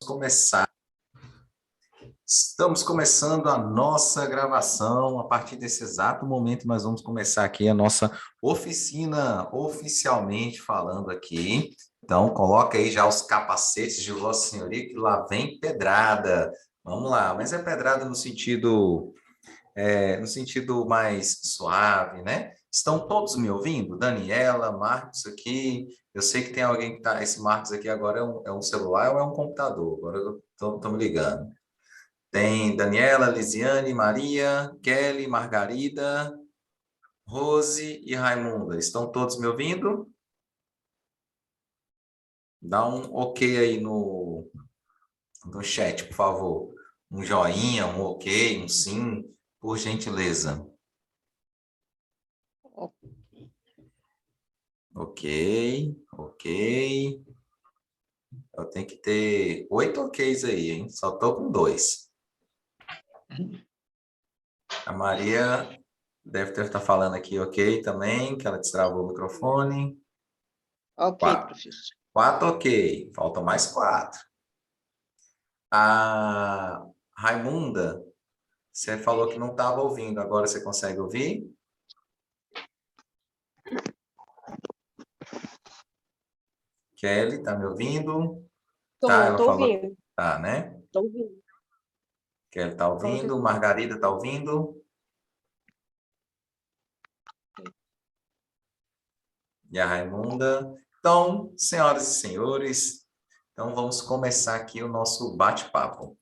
Começar. Estamos começando a nossa gravação. A partir desse exato momento, nós vamos começar aqui a nossa oficina, oficialmente falando aqui. Então, coloca aí já os capacetes de Vossa Senhoria, que lá vem pedrada. Vamos lá, mas é pedrada no sentido mais suave, né? Estão todos me ouvindo? Daniela, Marcos aqui. Eu sei que tem alguém que tá. Esse Marcos aqui agora é um celular ou é um computador? Agora eu tô me ligando. Tem Daniela, Lisiane, Maria, Kelly, Margarida, Rose e Raimunda. Estão todos me ouvindo? Dá um ok aí no chat, por favor. Um joinha, um ok, um sim, por gentileza. Ok, ok. Eu tenho que ter 8 oks aí, hein? Só tô com 2. A Maria deve estar falando aqui ok também, que ela destravou o microfone. Ok, 4. professor. 4 ok. Faltam mais 4. A Raimunda, você falou que não estava ouvindo. Agora você consegue ouvir? Kelly, tá me ouvindo? Tá, ela Tô falou. ouvindo. Tá, né? Tô ouvindo. Kelly tá ouvindo. Margarida tá ouvindo? E a Raimunda? Então, senhoras e senhores, então vamos começar aqui o nosso bate-papo.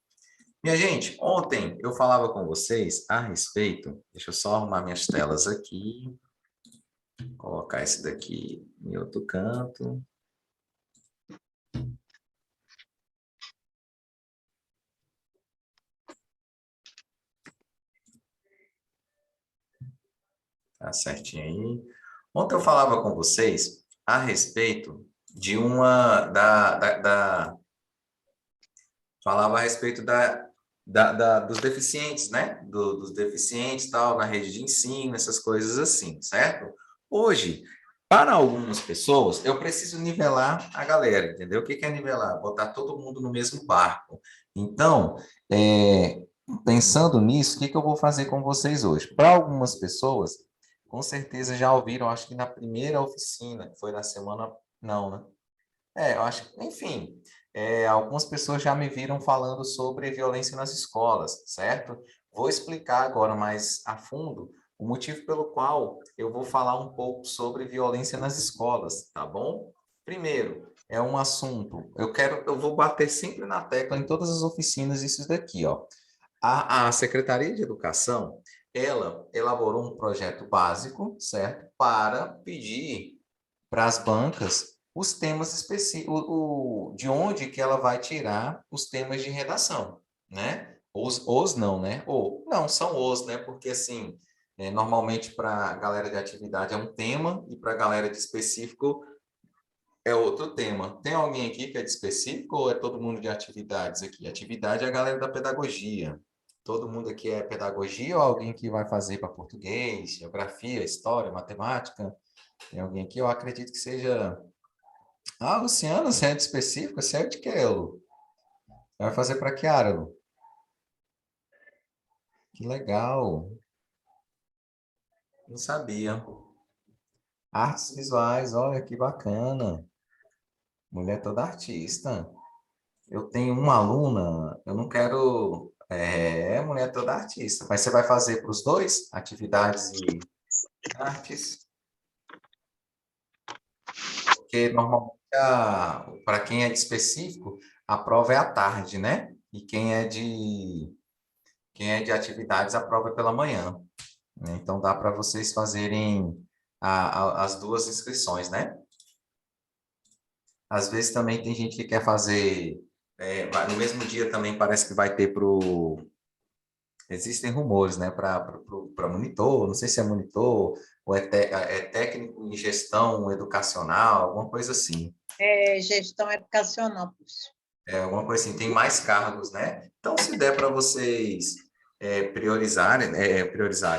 Minha gente, ontem eu falava com vocês a respeito, deixa eu só arrumar minhas telas aqui, colocar esse daqui em outro canto. Tá certinho aí. Ontem eu falava com vocês a respeito de falava a respeito dos deficientes, né? Dos deficientes, tal, na rede de ensino, essas coisas assim, certo? Hoje, para algumas pessoas, eu preciso nivelar a galera, entendeu? O que é nivelar? Botar todo mundo no mesmo barco. Então, pensando nisso, o que eu vou fazer com vocês hoje? Para algumas pessoas, com certeza já ouviram, acho que na primeira oficina, que foi na semana. Não, né? Eu acho que, enfim, algumas pessoas já me viram falando sobre violência nas escolas, certo? Vou explicar agora mais a fundo o motivo pelo qual eu vou falar um pouco sobre violência nas escolas, tá bom? Primeiro, é um assunto, eu vou bater sempre na tecla em todas as oficinas isso daqui, ó. A Secretaria de Educação, ela elaborou um projeto básico, certo? Para pedir para as bancas os temas específicos, de onde que ela vai tirar os temas de redação, né? Os não, né? Ou, não, são os, né? Porque, assim, normalmente para a galera de atividade é um tema e para a galera de específico é outro tema. Tem alguém aqui que é de específico ou é todo mundo de atividades aqui? Atividade é a galera da pedagogia. Todo mundo aqui é pedagogia ou alguém que vai fazer para português, geografia, história, matemática? Tem alguém aqui? Eu acredito que seja. Ah, Luciano, você é de específico? Você é de que, Lu? Vai fazer para que área, Lu? Que legal. Não sabia. Artes visuais, olha que bacana. Mulher toda artista. Eu tenho uma aluna, eu não quero. Mulher toda artista. Mas você vai fazer para os dois? Atividades e artes? Porque normalmente, para quem é de específico, a prova é à tarde, né? E quem é de atividades, a prova é pela manhã, né? Então, dá para vocês fazerem as duas inscrições, né? Às vezes também tem gente que quer fazer, no mesmo dia também parece que vai ter existem rumores, né? Para monitor, não sei se é monitor ou é técnico em gestão educacional, alguma coisa assim. Gestão educacional, professor. Alguma coisa assim, tem mais cargos, né? Então, se der para vocês priorizarem,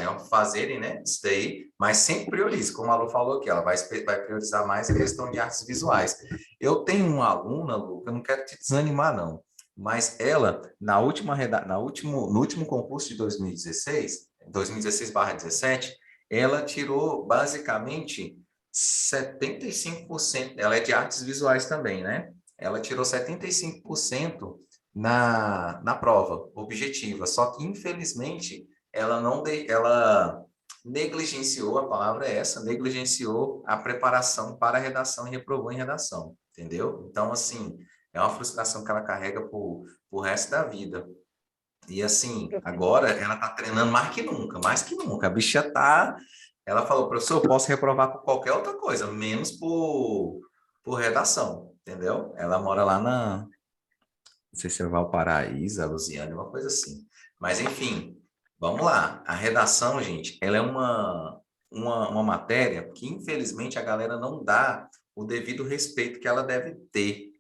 ó, fazerem, né, isso daí, mas sempre priorize, como a Lu falou aqui, ela vai priorizar mais a questão de artes visuais. Eu tenho uma aluna, Lu, que eu não quero te desanimar, não. Mas ela, no último concurso de 2016, 2016/17, ela tirou basicamente 75%. Ela é de artes visuais também, né? Ela tirou 75% na prova objetiva. Só que, infelizmente, ela não ela negligenciou, a palavra é essa, negligenciou a preparação para a redação e reprovou em redação, entendeu? Então, assim, é uma frustração que ela carrega por resto da vida. E assim, agora ela tá treinando mais que nunca, mais que nunca. A bicha tá. Ela falou, professor, eu posso reprovar por qualquer outra coisa, menos por redação, entendeu? Ela mora lá não sei se é Valparaíso, Luziane, uma coisa assim. Mas enfim, vamos lá. A redação, gente, ela é uma matéria que, infelizmente, a galera não dá o devido respeito que ela deve ter.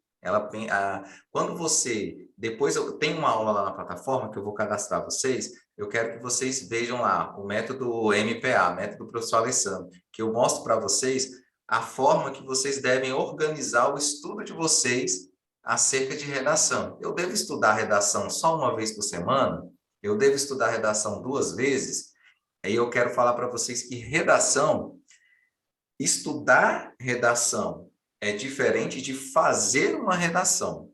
Quando você. Depois eu tenho uma aula lá na plataforma que eu vou cadastrar vocês. Eu quero que vocês vejam lá o método MPA, método professor Alessandro, que eu mostro para vocês a forma que vocês devem organizar o estudo de vocês acerca de redação. Eu devo estudar redação só uma vez por semana? Eu devo estudar redação duas vezes? Aí eu quero falar para vocês que estudar redação é diferente de fazer uma redação,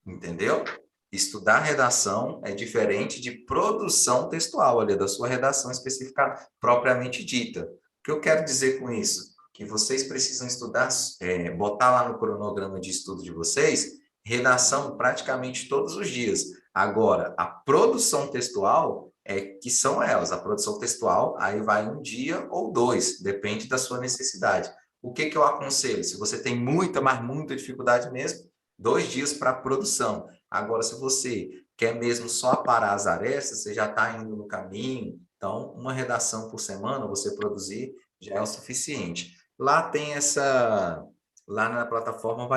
entendeu? Estudar redação é diferente de produção textual, olha, da sua redação específica propriamente dita. O que eu quero dizer com isso? Que vocês precisam estudar, botar lá no cronograma de estudo de vocês, redação praticamente todos os dias. Agora, a produção textual que são elas. A produção textual, aí vai um dia ou dois, depende da sua necessidade. O que eu aconselho? Se você tem muita, mas muita dificuldade mesmo, 2 dias para produção. Agora, se você quer mesmo só aparar as arestas, você já está indo no caminho, então uma redação por semana você produzir já é o suficiente. Lá na plataforma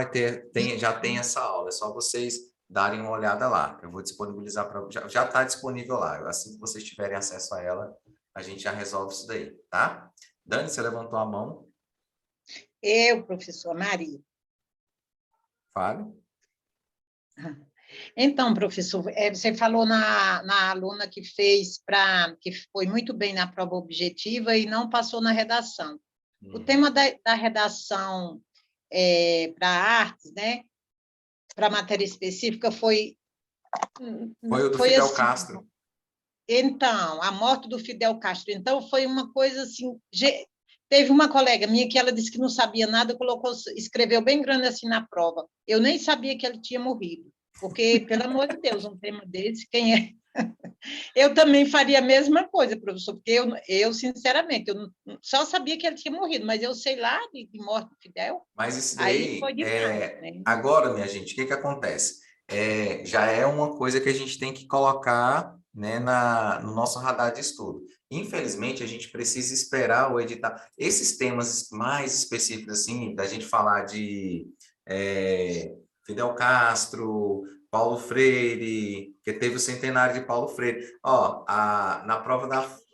já tem essa aula, é só vocês darem uma olhada lá. Eu vou disponibilizar para. Já está disponível lá. Assim que vocês tiverem acesso a ela, a gente já resolve isso daí, tá? Dani, você levantou a mão. Eu, professor Maria. Fale. Então, professor, você falou na aluna que que foi muito bem na prova objetiva e não passou na redação. O tema da redação para artes, né, para matéria específica, foi o do Fidel assim, Castro. Então, a morte do Fidel Castro. Então, foi uma coisa assim. Teve uma colega minha que ela disse que não sabia nada, escreveu bem grande assim na prova. Eu nem sabia que ele tinha morrido, porque, pelo amor de Deus, um tema desse, quem é? Eu também faria a mesma coisa, professor, porque eu sinceramente, só sabia que ele tinha morrido, mas eu sei lá de morte do Fidel. Mas isso Aí foi daí, demais, né? agora, minha gente, o que acontece? Já é uma coisa que a gente tem que colocar, né, no nosso radar de estudo. Infelizmente, a gente precisa esperar o edital. Esses temas mais específicos, assim, da gente falar de Fidel Castro, Paulo Freire, que teve o centenário de Paulo Freire. Ó, na prova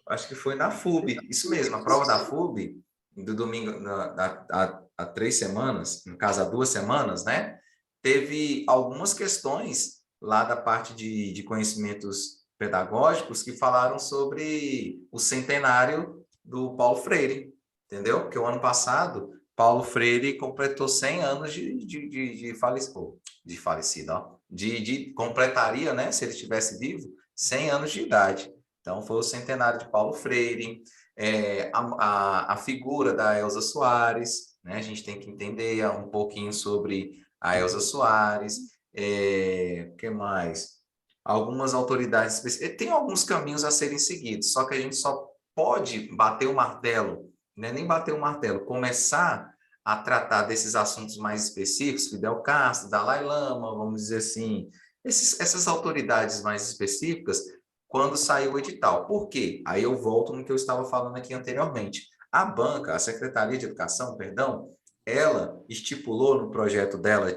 acho que foi na FUB, isso mesmo, a prova da FUB, do domingo, há 3 semanas, no caso, há 2 semanas, né? Teve algumas questões lá da parte de conhecimentos pedagógicos que falaram sobre o centenário do Paulo Freire, entendeu? Porque o ano passado, Paulo Freire completou 100 anos de falecido, ó. Completaria, né, se ele estivesse vivo, 100 anos de idade. Então, foi o centenário de Paulo Freire, a figura da Elza Soares, né? A gente tem que entender um pouquinho sobre a Elza Soares, que mais? Algumas autoridades específicas. Tem alguns caminhos a serem seguidos, só que a gente só pode bater o martelo, né? Nem bater o martelo, começar a tratar desses assuntos mais específicos, Fidel Castro, Dalai Lama, vamos dizer assim, essas autoridades mais específicas, quando sair o edital. Por quê? Aí eu volto no que eu estava falando aqui anteriormente. A banca, a Secretaria de Educação, perdão, ela estipulou no projeto dela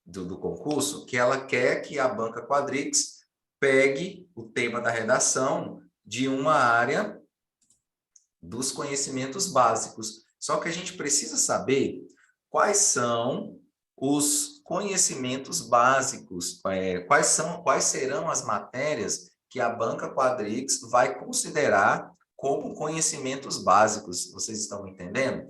do concurso que ela quer que a banca Quadrix pegue o tema da redação de uma área dos conhecimentos básicos. Só que a gente precisa saber quais são os conhecimentos básicos. Quais serão as matérias que a banca Quadrix vai considerar como conhecimentos básicos? Vocês estão entendendo?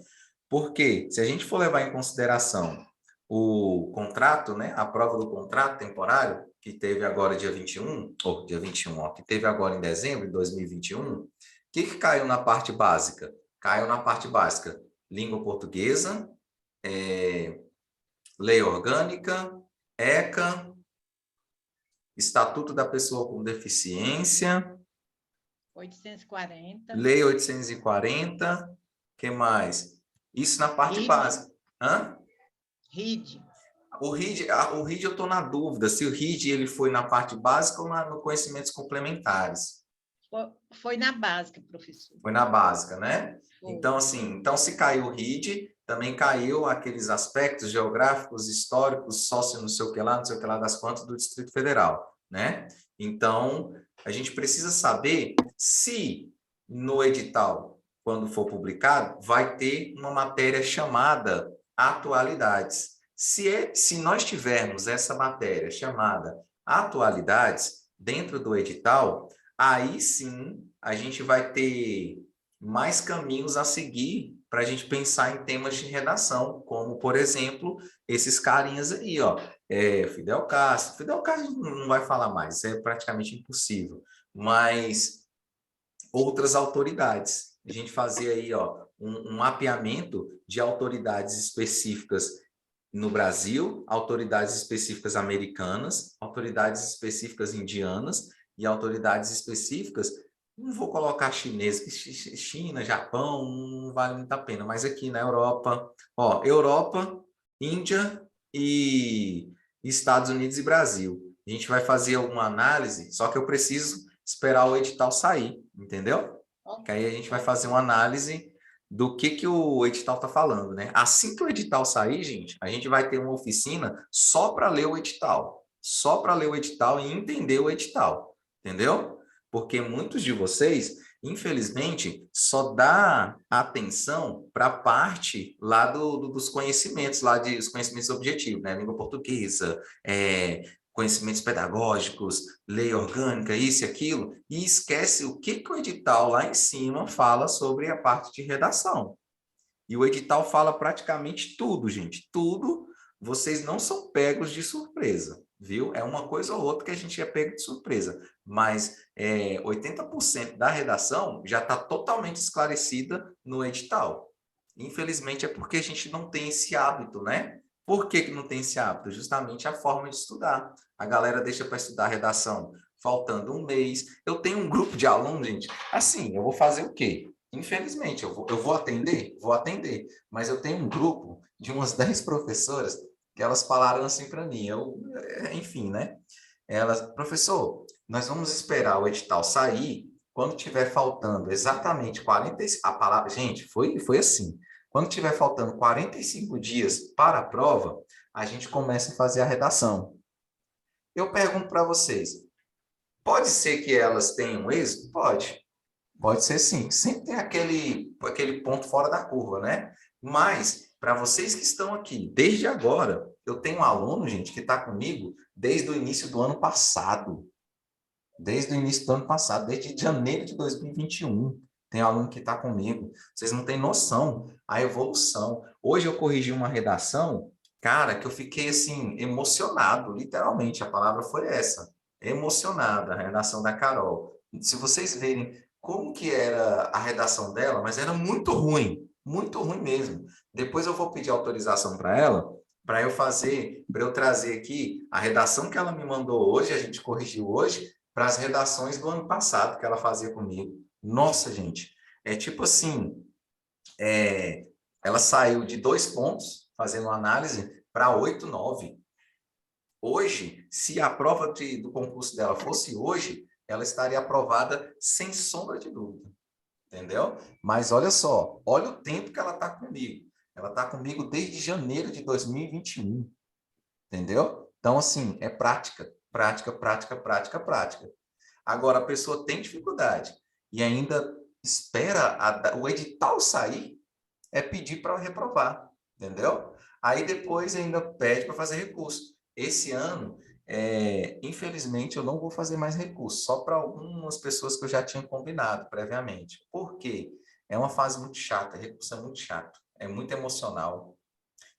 Porque se a gente for levar em consideração o contrato, né, a prova do contrato temporário, que teve agora dia 21, ou dia 21, ó, que teve agora em dezembro de 2021, o que caiu na parte básica? Caiu na parte básica língua portuguesa, lei orgânica, ECA, Estatuto da Pessoa com Deficiência, 840. Lei 840, que mais? Isso na parte básica. Hã? RID. O RID eu estou na dúvida se o RID ele foi na parte básica ou no conhecimentos complementares. Foi na básica, professor. Foi na básica, né? Foi. Então, assim, se caiu o RID, também caiu aqueles aspectos geográficos, históricos, sócio não sei o que lá das quantas do Distrito Federal, né? Então, a gente precisa saber se no edital, quando for publicado, vai ter uma matéria chamada atualidades. Se nós tivermos essa matéria chamada atualidades dentro do edital, aí sim a gente vai ter mais caminhos a seguir para a gente pensar em temas de redação, como, por exemplo, esses carinhas aí, ó, Fidel Castro. Fidel Castro não vai falar mais, isso é praticamente impossível, mas outras autoridades. A gente fazer aí, ó, um mapeamento de autoridades específicas no Brasil, autoridades específicas americanas, autoridades específicas indianas e autoridades específicas, não vou colocar chinês, China, Japão, não vale muito a pena, mas aqui na Europa, ó, Europa, Índia e Estados Unidos e Brasil. A gente vai fazer alguma análise, só que eu preciso esperar o edital sair, entendeu? Que aí a gente vai fazer uma análise do que o edital está falando, né? Assim que o edital sair, gente, a gente vai ter uma oficina só para ler o edital. Só para ler o edital e entender o edital, entendeu? Porque muitos de vocês, infelizmente, só dá atenção para a parte lá dos conhecimentos, lá dos conhecimentos objetivos, né? Língua portuguesa, conhecimentos pedagógicos, lei orgânica, isso e aquilo, e esquece o que o edital lá em cima fala sobre a parte de redação. E o edital fala praticamente tudo, gente, tudo. Vocês não são pegos de surpresa, viu? É uma coisa ou outra que a gente é pego de surpresa, mas 80% da redação já está totalmente esclarecida no edital. Infelizmente é porque a gente não tem esse hábito, né? Por que não tem esse hábito? Justamente a forma de estudar. A galera deixa para estudar redação faltando um mês. Eu tenho um grupo de alunos, gente. Assim, eu vou fazer o quê? Infelizmente, eu vou atender? Vou atender. Mas eu tenho um grupo de umas 10 professoras que elas falaram assim para mim. Enfim, né? Elas, professor, nós vamos esperar o edital sair quando tiver faltando exatamente 45... A palavra, gente, foi assim. Quando tiver faltando 45 dias para a prova, a gente começa a fazer a redação. Eu pergunto para vocês, pode ser que elas tenham êxito? Pode. Pode ser sim. Sempre tem aquele ponto fora da curva, né? Mas, para vocês que estão aqui, desde agora, eu tenho um aluno, gente, que está comigo desde o início do ano passado. Desde o início do ano passado, desde janeiro de 2021. Tem aluno que está comigo. Vocês não têm noção a evolução. Hoje eu corrigi uma redação, cara, que eu fiquei assim, emocionado, literalmente, a palavra foi essa. Emocionada, a redação da Carol. Se vocês verem como que era a redação dela, mas era muito ruim mesmo. Depois eu vou pedir autorização para ela, para eu trazer aqui a redação que ela me mandou hoje, a gente corrigiu hoje, para as redações do ano passado que ela fazia comigo. Nossa, gente, é tipo assim, ela saiu de 2 pontos, fazendo uma análise, para 8, 9. Hoje, se a prova do concurso dela fosse hoje, ela estaria aprovada sem sombra de dúvida, entendeu? Mas olha só, olha o tempo que ela está comigo. Ela está comigo desde janeiro de 2021, entendeu? Então, assim, é prática, prática, prática, prática, prática. Agora, a pessoa tem dificuldade e ainda espera o edital sair, é pedir para reprovar, entendeu? Aí depois ainda pede para fazer recurso. Esse ano, infelizmente, eu não vou fazer mais recurso, só para algumas pessoas que eu já tinha combinado previamente. Por quê? É uma fase muito chata, recurso é muito chato, é muito emocional.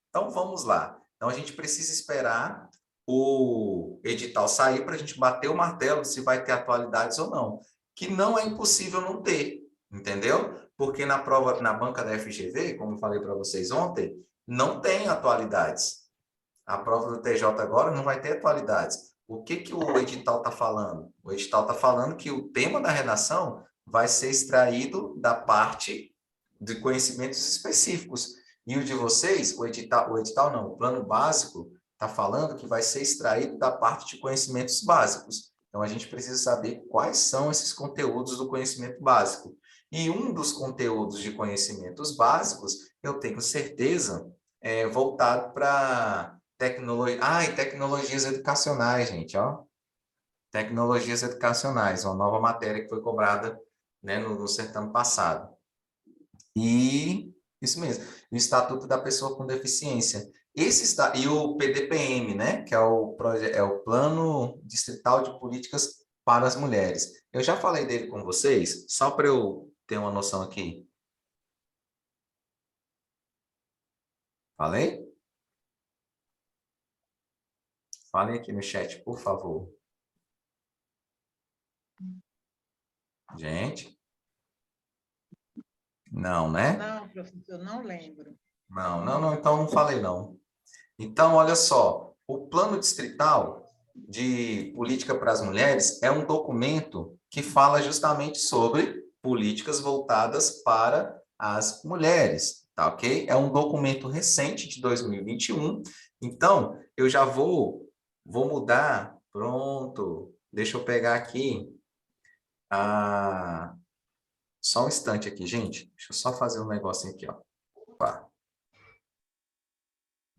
Então vamos lá. Então a gente precisa esperar o edital sair para a gente bater o martelo se vai ter atualidades ou não. Que não é impossível não ter, entendeu? Porque na prova, na banca da FGV, como eu falei para vocês ontem, não tem atualidades. A prova do TJ agora não vai ter atualidades. O que que o edital está falando? O edital está falando que o tema da redação vai ser extraído da parte de conhecimentos específicos. E o de vocês, o edital não, o plano básico está falando que vai ser extraído da parte de conhecimentos básicos. Então, a gente precisa saber quais são esses conteúdos do conhecimento básico. E um dos conteúdos de conhecimentos básicos, eu tenho certeza, é voltado para tecnologia. Ah, e tecnologias educacionais, gente, ó. Tecnologias educacionais, uma nova matéria que foi cobrada, né, no certame passado. E isso mesmo, o Estatuto da Pessoa com Deficiência. E o PDPM, né, que é o Plano Distrital de Políticas para as Mulheres. Eu já falei dele com vocês, só para eu ter uma noção aqui. Falei? Falem aqui no chat, por favor. Gente, não, né? Não, professor, não lembro. Não, então não falei não. Então, olha só, o Plano Distrital de Política para as Mulheres é um documento que fala justamente sobre políticas voltadas para as mulheres, tá ok? É um documento recente de 2021. Então, eu já vou mudar, pronto. Deixa eu pegar aqui a só um instante aqui, gente. Deixa eu só fazer um negocinho aqui, ó. Opa.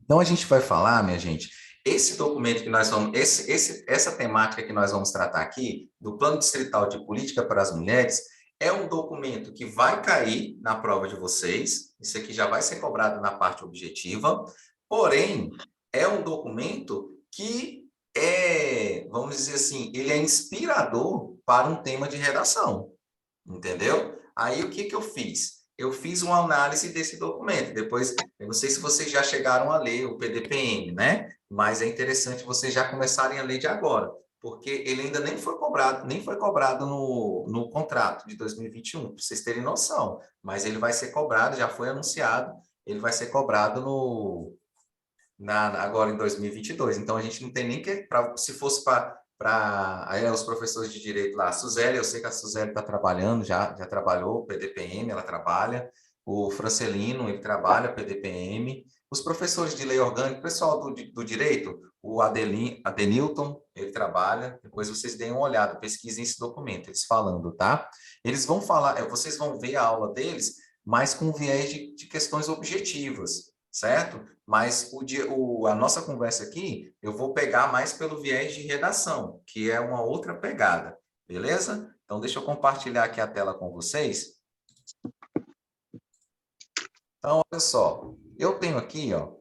Então, a gente vai falar, minha gente, esse documento que nós vamos, essa temática que nós vamos tratar aqui, do Plano Distrital de Política para as Mulheres, é um documento que vai cair na prova de vocês, isso aqui já vai ser cobrado na parte objetiva, porém, é um documento que vamos dizer assim, ele é inspirador para um tema de redação. Entendeu? Aí o que que eu fiz? Eu fiz uma análise desse documento. Depois, eu não sei se vocês já chegaram a ler o PDPM, né? Mas é interessante vocês já começarem a ler de agora, porque ele ainda nem foi cobrado no contrato de 2021, para vocês terem noção. Mas ele vai ser cobrado, já foi anunciado, ele vai ser cobrado agora em 2022. Então, a gente não tem nem que, se fosse para os professores de direito lá, a Suzeli, eu sei que a Suzeli está trabalhando, já trabalhou o PDPM, ela trabalha, o Francelino, ele trabalha PDPM, os professores de lei orgânica, o pessoal do direito, o Adenilton, ele trabalha, depois vocês deem uma olhada, pesquisem esse documento, eles falando, tá? Eles vão falar, vocês vão ver a aula deles, mas com viés de questões objetivas, certo? Mas a nossa conversa aqui, eu vou pegar mais pelo viés de redação, que é uma outra pegada, beleza? Então, deixa eu compartilhar aqui a tela com vocês. Então, olha só, eu tenho aqui, ó,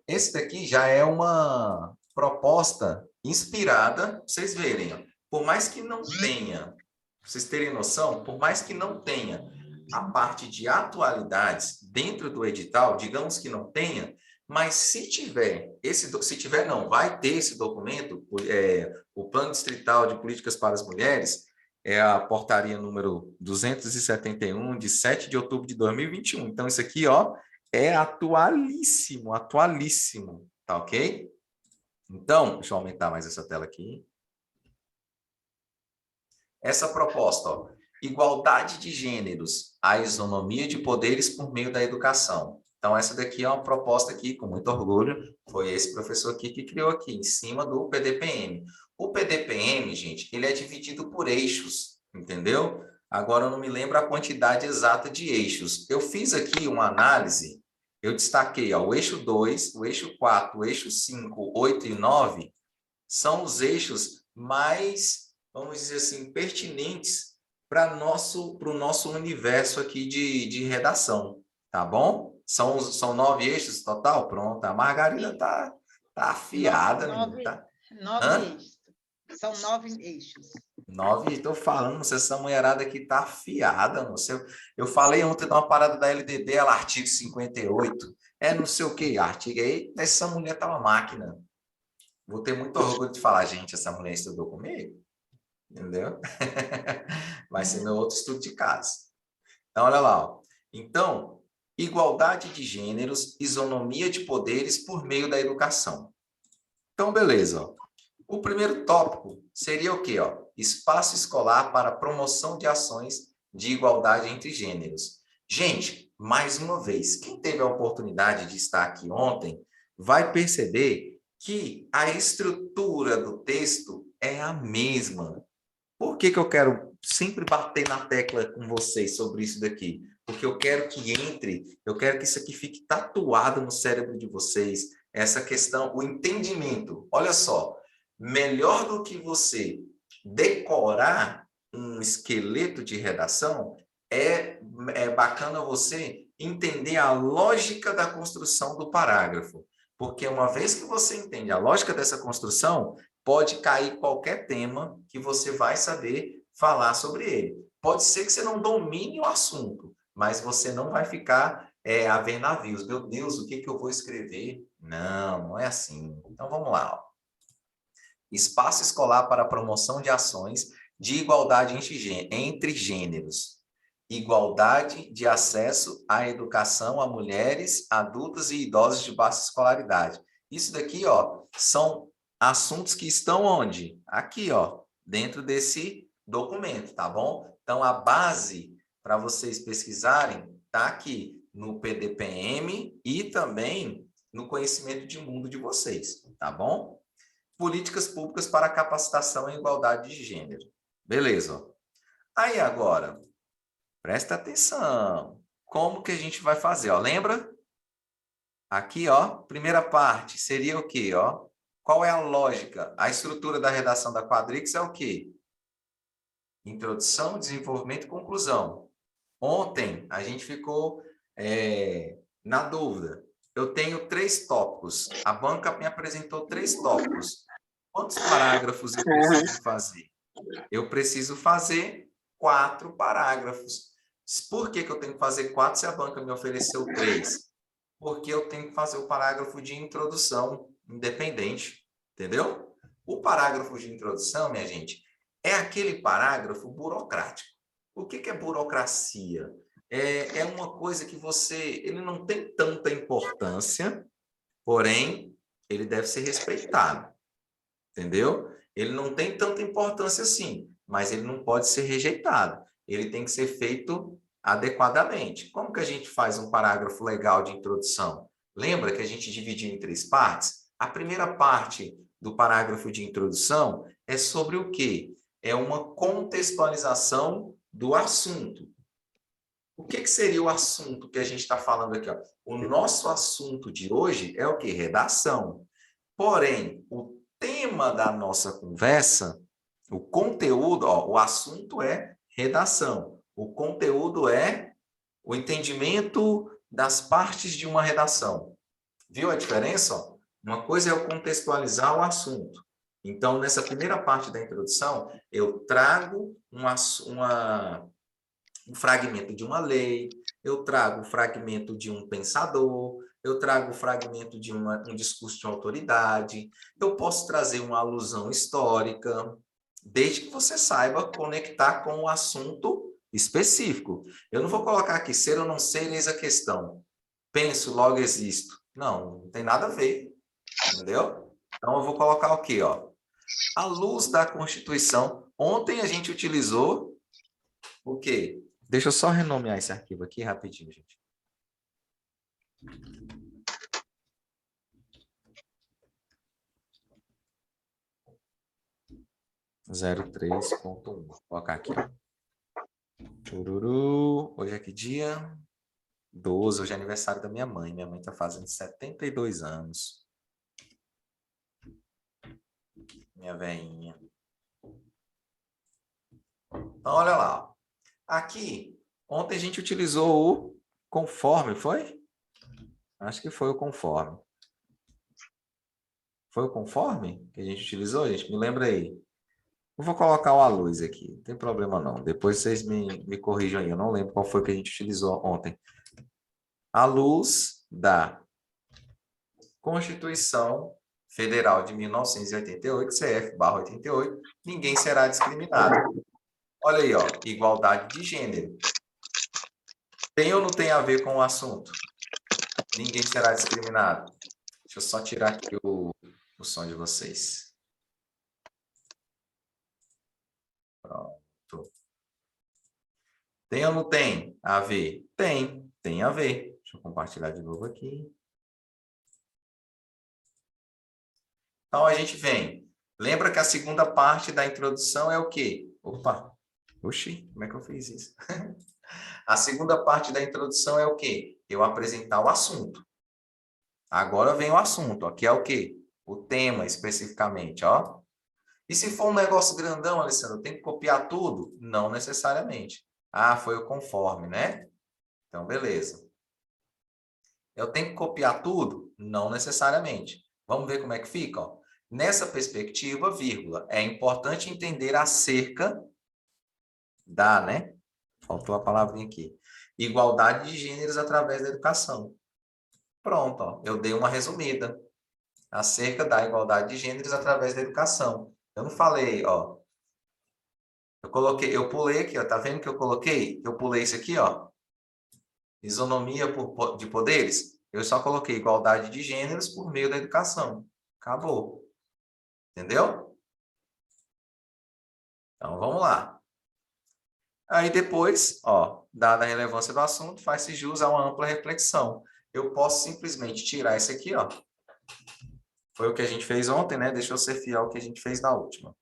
esse daqui já é uma proposta inspirada, pra vocês verem, ó, por mais que não tenha, pra vocês terem noção, por mais que não tenha a parte de atualidades dentro do edital, digamos que não tenha, mas se tiver se tiver não, vai ter esse documento, o Plano Distrital de Políticas para as Mulheres, é a portaria número 271 de 7 de outubro de 2021. Então isso aqui, ó, é atualíssimo, atualíssimo, tá ok? Então, deixa eu aumentar mais essa tela aqui. Essa proposta, ó, igualdade de gêneros, a isonomia de poderes por meio da educação. Então, essa daqui é uma proposta aqui, com muito orgulho, foi esse professor aqui que criou aqui, em cima do PDPM. O PDPM, gente, ele é dividido por eixos, entendeu? Agora, eu não me lembro a quantidade exata de eixos. Eu fiz aqui uma análise, eu destaquei, ó, o eixo 2, o eixo 4, o eixo 5, 8 e 9 são os eixos mais, vamos dizer assim, pertinentes para o nosso universo aqui de redação, tá bom? São 9 eixos total? Pronto, a Margarida tá afiada, menina, tá? Nove Hã? eixos. São 9 eixos. 9, estou falando, moça, essa mulherada aqui tá afiada, moça. Eu falei ontem de uma parada da LDB, ela artigo 58, não sei o que, artigo aí, essa mulher tá uma máquina. Vou ter muito orgulho de falar, gente, essa mulher estudou comigo, entendeu? Vai ser meu outro estudo de casa. Então, olha lá, ó. Então, igualdade de gêneros, isonomia de poderes por meio da educação. Então, beleza, ó. O primeiro tópico seria o quê? Ó? Espaço escolar para promoção de ações de igualdade entre gêneros. Gente, mais uma vez, quem teve a oportunidade de estar aqui ontem vai perceber que a estrutura do texto é a mesma. Por que eu quero sempre bater na tecla com vocês sobre isso daqui? Porque eu quero que entre, eu quero que isso aqui fique tatuado no cérebro de vocês, essa questão, o entendimento. Olha só, melhor do que você decorar um esqueleto de redação, é bacana você entender a lógica da construção do parágrafo. Porque uma vez que você entende a lógica dessa construção, pode cair qualquer tema que você vai saber falar sobre ele. Pode ser que você não domine o assunto, mas você não vai ficar a ver navios. Meu Deus, o que eu vou escrever? Não, não é assim. Então vamos lá. Ó. Espaço escolar para a promoção de ações de igualdade entre gêneros. Igualdade de acesso à educação a mulheres, adultos e idosos de baixa escolaridade. Isso daqui, ó, são assuntos que estão onde? Aqui, ó, dentro desse documento, tá bom? Então, a base para vocês pesquisarem tá aqui no PDPM e também no conhecimento de mundo de vocês, tá bom? Políticas públicas para capacitação em igualdade de gênero. Beleza. Ó. Aí agora, presta atenção. Como que a gente vai fazer? Ó, lembra? Aqui, ó, primeira parte seria o quê? Ó? Qual é a lógica? A estrutura da redação da Quadrix é o quê? Introdução, desenvolvimento e conclusão. Ontem a gente ficou na dúvida. Eu tenho 3 tópicos. A banca me apresentou 3 tópicos. Quantos parágrafos eu preciso fazer? Eu preciso fazer 4 parágrafos. Por que eu tenho que fazer 4 se a banca me ofereceu 3? Porque eu tenho que fazer o parágrafo de introdução independente, entendeu? O parágrafo de introdução, minha gente, é aquele parágrafo burocrático. O que é burocracia? É uma coisa que ele não tem tanta importância, porém, ele deve ser respeitado, entendeu? Ele não tem tanta importância assim, mas ele não pode ser rejeitado. Ele tem que ser feito adequadamente. Como que a gente faz um parágrafo legal de introdução? Lembra que a gente dividiu em 3 partes? A primeira parte do parágrafo de introdução é sobre o quê? É uma contextualização do assunto. O que seria o assunto que a gente está falando aqui? Ó? O nosso assunto de hoje é o quê? Redação. Porém, o tema da nossa conversa, o conteúdo, ó, o assunto é redação. O conteúdo é o entendimento das partes de uma redação. Viu a diferença? Ó? Uma coisa é eu contextualizar o assunto. Então, nessa primeira parte da introdução, eu trago um fragmento de uma lei, eu trago um fragmento de um pensador, eu trago um fragmento de um discurso de autoridade, eu posso trazer uma alusão histórica, desde que você saiba conectar com o assunto específico. Eu não vou colocar aqui ser ou não ser, eis a questão. Penso, logo existo. Não tem nada a ver, entendeu? Então, eu vou colocar o quê? Ó? À luz da Constituição, ontem a gente utilizou o quê? Deixa eu só renomear esse arquivo aqui rapidinho, gente. Zero 03.1. Vou colocar aqui. Chururu. Hoje é que dia? 12. Hoje é aniversário da minha mãe. Minha mãe está fazendo 72 anos. Minha velhinha. Então, olha lá. Aqui, ontem a gente utilizou o conforme, foi? Acho que foi o conforme. Foi o conforme que a gente utilizou, gente? Me lembra aí. Eu vou colocar o a luz aqui, não tem problema não. Depois vocês me corrijam aí. Eu não lembro qual foi que a gente utilizou ontem. À luz da Constituição Federal de 1988, CF/88, ninguém será discriminado. Olha aí, ó, igualdade de gênero. Tem ou não tem a ver com o assunto? Ninguém será discriminado. Deixa eu só tirar aqui o som de vocês. Pronto. Tem ou não tem a ver? Tem a ver. Deixa eu compartilhar de novo aqui. Então, a gente vem. Lembra que a segunda parte da introdução é o quê? Opa! Oxi, como é que eu fiz isso? A segunda parte da introdução é o quê? Eu apresentar o assunto. Agora vem o assunto, ó, que é o quê? O tema, especificamente, ó. E se for um negócio grandão, Alessandro, tem que copiar tudo? Não necessariamente. Ah, foi o conforme, né? Então, beleza. Eu tenho que copiar tudo? Não necessariamente. Vamos ver como é que fica, ó. Nessa perspectiva, vírgula, é importante entender acerca da, né? Faltou a palavrinha aqui. Igualdade de gêneros através da educação. Pronto, ó, eu dei uma resumida acerca da igualdade de gêneros através da educação. Eu não falei, ó. Eu pulei aqui, ó. Tá vendo que eu coloquei? Eu pulei isso aqui, ó. Isonomia de poderes. Eu só coloquei igualdade de gêneros por meio da educação. Acabou. Entendeu? Então, vamos lá. Aí depois, ó, dada a relevância do assunto, faz-se jus a uma ampla reflexão. Eu posso simplesmente tirar isso aqui, ó. Foi o que a gente fez ontem, né? Deixa eu ser fiel ao que a gente fez na última.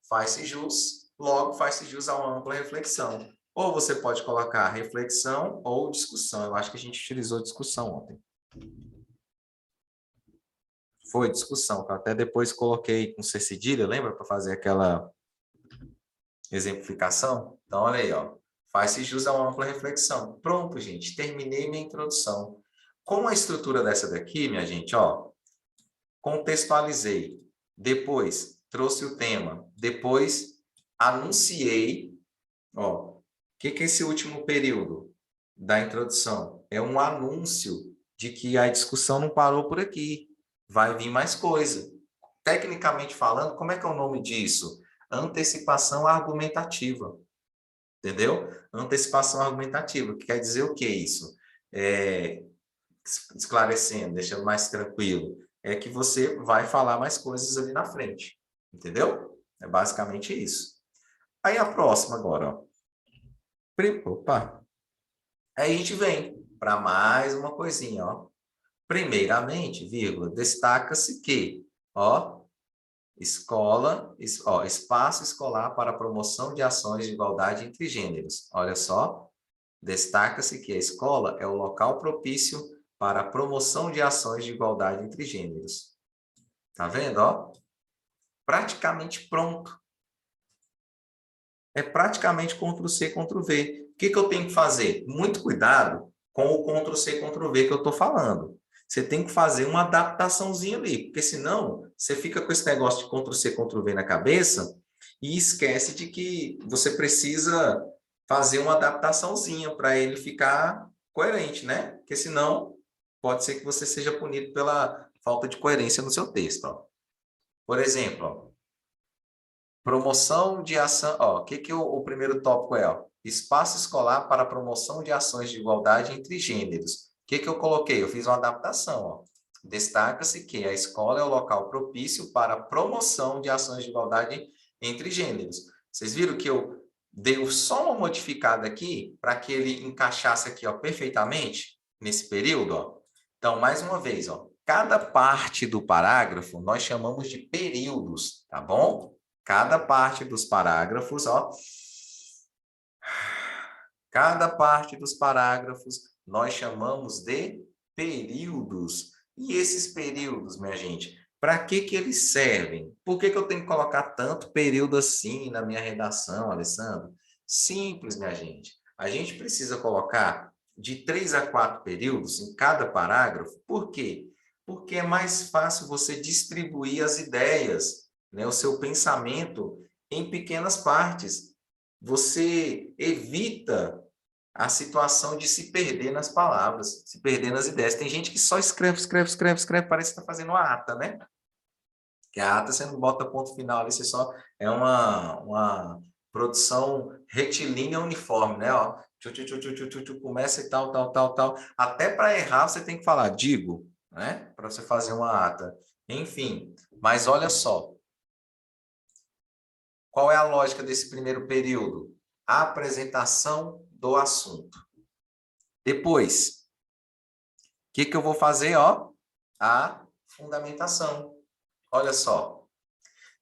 Faz-se jus, logo faz-se jus a uma ampla reflexão. Ou você pode colocar reflexão ou discussão. Eu acho que a gente utilizou discussão ontem. Foi discussão, que eu até depois coloquei com C cedilha, lembra? Para fazer aquela exemplificação. Então, olha aí, ó. Faz-se jus a uma ampla reflexão. Pronto, gente. Terminei minha introdução. Com a estrutura dessa daqui, minha gente, ó, contextualizei. Depois, trouxe o tema. Depois, anunciei. Ó, o que é esse último período da introdução? É um anúncio de que a discussão não parou por aqui. Vai vir mais coisa. Tecnicamente falando, como é que é o nome disso? Antecipação argumentativa. Entendeu? Antecipação argumentativa, que quer dizer o que isso? Esclarecendo, deixando mais tranquilo, é que você vai falar mais coisas ali na frente. Entendeu? É basicamente isso. Aí a próxima agora, ó. Opa! Aí a gente vem para mais uma coisinha, ó. Primeiramente, vírgula, destaca-se que, ó, espaço escolar para a promoção de ações de igualdade entre gêneros. Olha só, destaca-se que a escola é o local propício para a promoção de ações de igualdade entre gêneros. Tá vendo, ó? Praticamente pronto. É praticamente Ctrl+C, Ctrl+V. O que eu tenho que fazer? Muito cuidado com o Ctrl+C, Ctrl+V que eu estou falando. Você tem que fazer uma adaptaçãozinha ali, porque senão você fica com esse negócio de Ctrl+C, Ctrl+V na cabeça e esquece de que você precisa fazer uma adaptaçãozinha para ele ficar coerente, né? Porque senão pode ser que você seja punido pela falta de coerência no seu texto. Ó. Por exemplo, ó, promoção de ação. Ó, o que o primeiro tópico é? Ó? Espaço escolar para promoção de ações de igualdade entre gêneros. O que eu coloquei? Eu fiz uma adaptação. Ó. Destaca-se que a escola é o local propício para a promoção de ações de igualdade entre gêneros. Vocês viram que eu dei só uma modificada aqui para que ele encaixasse aqui, ó, perfeitamente nesse período? Ó. Então, mais uma vez, ó, cada parte do parágrafo nós chamamos de períodos, tá bom? Cada parte dos parágrafos, ó. Cada parte dos parágrafos nós chamamos de períodos. E esses períodos, minha gente, para que eles servem? Por que eu tenho que colocar tanto período assim na minha redação, Alessandro? Simples, minha gente. A gente precisa colocar de 3 a 4 períodos em cada parágrafo. Por quê? Porque é mais fácil você distribuir as ideias, né, o seu pensamento em pequenas partes. Você evita a situação de se perder nas palavras, se perder nas ideias. Tem gente que só escreve, escreve, escreve, escreve, parece que está fazendo uma ata, né? Que a ata você não bota ponto final ali, você só é uma produção retilínea uniforme, né? Ó, começa e tal, tal, tal, tal. Até para errar você tem que falar, digo, né? Para você fazer uma ata. Enfim, mas olha só. Qual é a lógica desse primeiro período? A apresentação do assunto. Depois, o que eu vou fazer? Ó, a fundamentação. Olha só.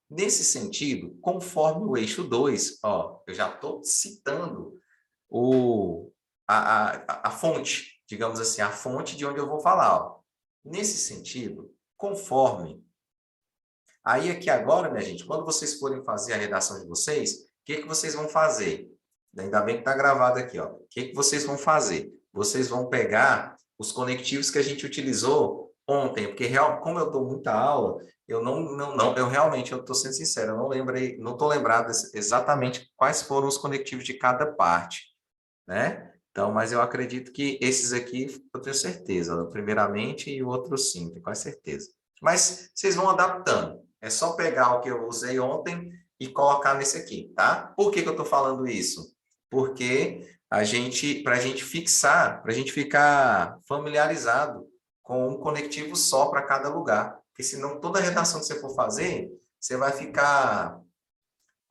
Nesse sentido, conforme o eixo 2, ó, eu já estou citando a fonte, digamos assim, a fonte de onde eu vou falar. Ó. Nesse sentido, conforme. Aí aqui agora, minha gente, quando vocês forem fazer a redação de vocês, o que vocês vão fazer? Ainda bem que está gravado aqui, ó. O que vocês vão fazer? Vocês vão pegar os conectivos que a gente utilizou ontem, porque como eu dou muita aula, eu realmente, eu estou sendo sincero, eu não estou lembrado exatamente quais foram os conectivos de cada parte, né? Então, mas eu acredito que esses aqui, eu tenho certeza, primeiramente, e o outro sim, tenho quase certeza. Mas vocês vão adaptando. É só pegar o que eu usei ontem e colocar nesse aqui, tá? Por que eu estou falando isso? Porque para a gente fixar, para a gente ficar familiarizado com um conectivo só para cada lugar. Porque senão toda redação que você for fazer, você vai ficar,